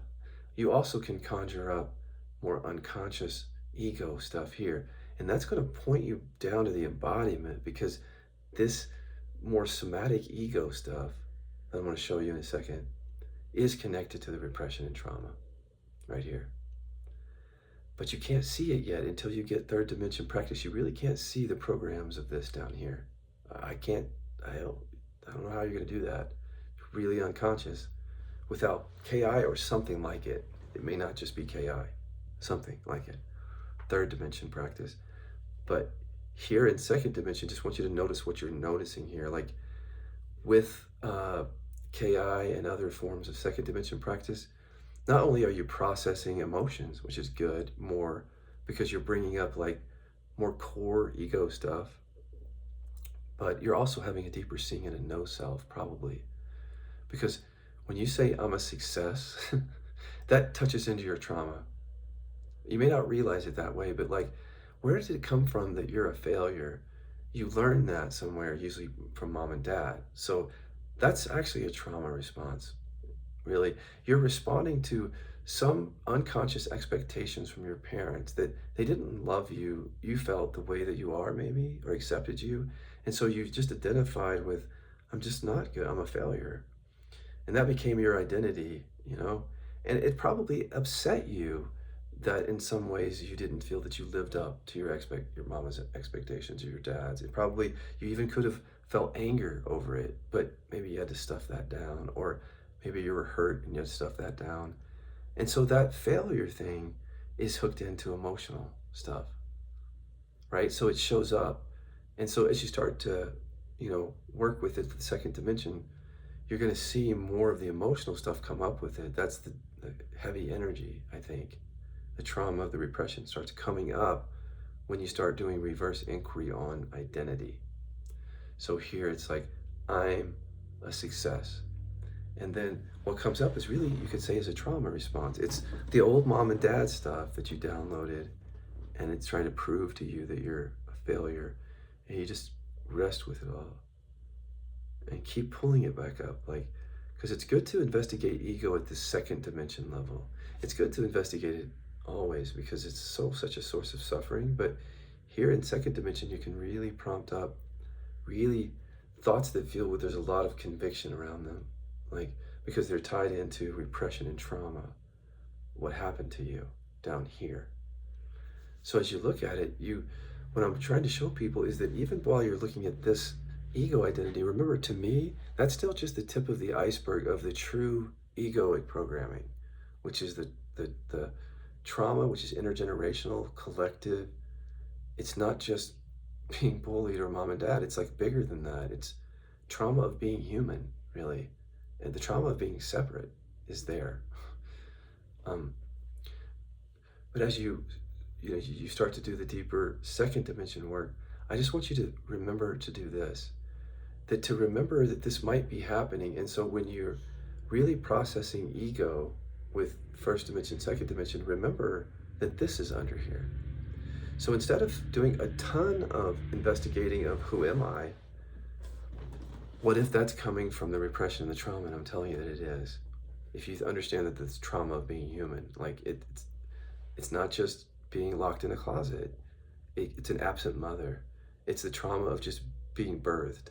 you also can conjure up more unconscious ego stuff here. And that's going to point you down to the embodiment, because this more somatic ego stuff that I'm going to show you in a second is connected to the repression and trauma right here. But you can't see it yet until you get third dimension practice. You really can't see the programs of this down here. I don't know how you're going to do that. It's really unconscious without KI or something like it. It may not just be KI, something like it. Third dimension practice. But here in second dimension, just want you to notice what you're noticing here. Like with KI and other forms of second dimension practice, not only are you processing emotions, which is good, more because you're bringing up like more core ego stuff, but you're also having a deeper seeing and a no self probably. Because when you say I'm a success, that touches into your trauma. You may not realize it that way, but like, where does it come from that you're a failure? You learned that somewhere, usually from mom and dad. So That's actually a trauma response, really. You're responding to some unconscious expectations from your parents that they didn't love you. You felt the way that you are, maybe, or accepted you. And so you just identified with, I'm just not good. I'm a failure. And that became your identity, you know? And it probably upset you that in some ways you didn't feel that you lived up to your mama's expectations or your dad's. It probably, you even could have felt anger over it, but maybe you had to stuff that down, or maybe you were hurt and you had to stuff that down. And so that failure thing is hooked into emotional stuff, right? So it shows up. And so as you start to, work with it, the second dimension, you're going to see more of the emotional stuff come up with it. That's the heavy energy, I think. The trauma, the repression starts coming up when you start doing reverse inquiry on identity. So here it's like, I'm a success. And then what comes up is really, you could say, is a trauma response. It's the old mom and dad stuff that you downloaded, and it's trying to prove to you that you're a failure. And you just rest with it all and keep pulling it back up. Like, because it's good to investigate ego at the second dimension level. It's good to investigate it always because it's such a source of suffering. But here in second dimension, you can really prompt up really thoughts that feel where there's a lot of conviction around them, like because they're tied into repression and trauma. What happened to you down here? So as you look at it, what I'm trying to show people is that even while you're looking at this ego identity, remember, to me, that's still just the tip of the iceberg of the true egoic programming, which is the trauma, which is intergenerational, collective. It's not just being bullied or mom and dad. It's like bigger than that. It's trauma of being human, really. And the trauma of being separate is there. But as you start to do the deeper second dimension work, I just want you to remember to do this, to remember that this might be happening. And so when you're really processing ego with first dimension, second dimension, remember that this is under here. So instead of doing a ton of investigating of who am I, what if that's coming from the repression and the trauma? And I'm telling you that it is. If you understand that this trauma of being human, like it's not just being locked in a closet. It's an absent mother. It's the trauma of just being birthed.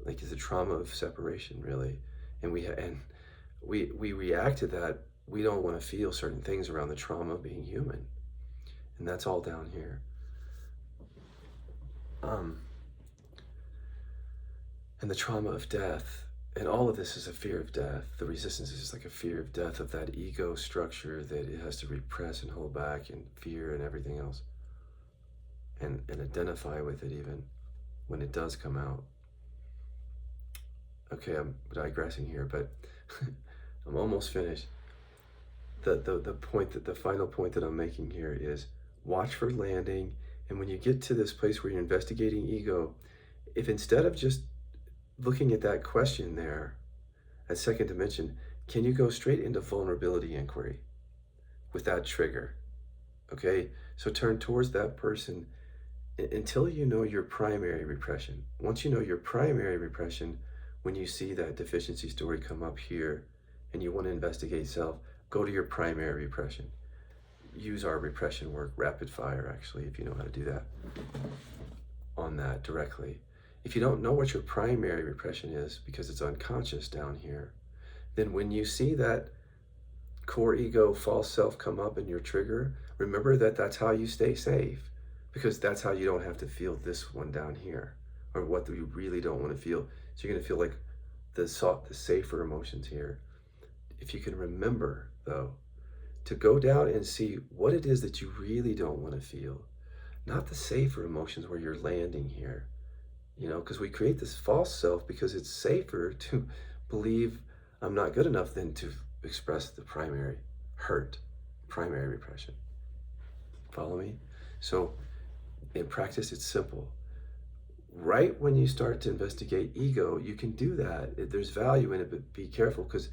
Like it's a trauma of separation, really. And we react to that. We don't want to feel certain things around the trauma of being human. And that's all down here. And the trauma of death, and all of this is a fear of death. The resistance is like a fear of death, of that ego structure that it has to repress and hold back, and fear and everything else, and identify with it even when it does come out. Okay, I'm digressing here, but I'm almost finished. The final point that I'm making here is watch for landing. And when you get to this place where you're investigating ego, if instead of just looking at that question there at second dimension, can you go straight into vulnerability inquiry with that trigger? Okay, so turn towards that person until you know your primary repression. Once you know your primary repression, when you see that deficiency story come up here and you want to investigate self, go to your primary repression. Use our repression work, rapid fire, actually, if you know how to do that, on that directly. If you don't know what your primary repression is, because it's unconscious down here, then when you see that core ego, false self come up in your trigger, remember that that's how you stay safe, because that's how you don't have to feel this one down here, or what you really don't want to feel. So you're going to feel like the safer emotions here. If you can remember, though, to go down and see what it is that you really don't want to feel, not the safer emotions where you're landing here, because we create this false self because it's safer to believe I'm not good enough than to express the primary hurt, primary repression. Follow me? So in practice, it's simple. Right when you start to investigate ego, you can do that. There's value in it, but be careful, because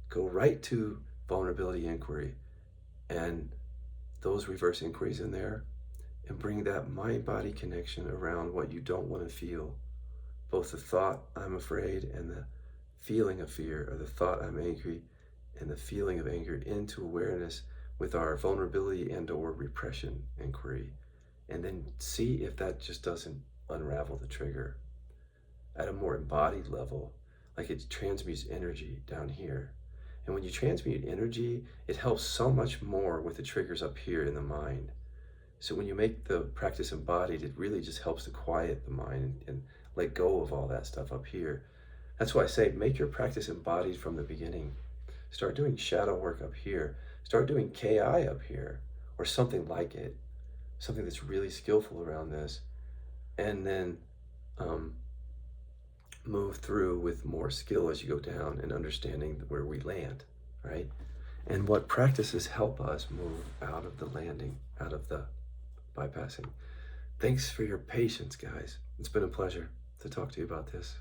go right to vulnerability inquiry and those reverse inquiries in there, and bring that mind-body connection around what you don't want to feel, both the thought, I'm afraid, and the feeling of fear or the thought I'm angry and the feeling of anger into awareness with our vulnerability and or repression inquiry, and then see if that just doesn't unravel the trigger at a more embodied level, like it transmutes energy down here. And when you transmute energy, it helps so much more with the triggers up here in the mind. So when you make the practice embodied, it really just helps to quiet the mind and let go of all that stuff up here. That's why I say make your practice embodied from the beginning. Start doing shadow work up here. Start doing KI up here or something like it, something that's really skillful around this. And then um, move through with more skill as you go down and understanding where we land, right? And what practices help us move out of the landing, out of the bypassing. Thanks for your patience, guys. It's been a pleasure to talk to you about this.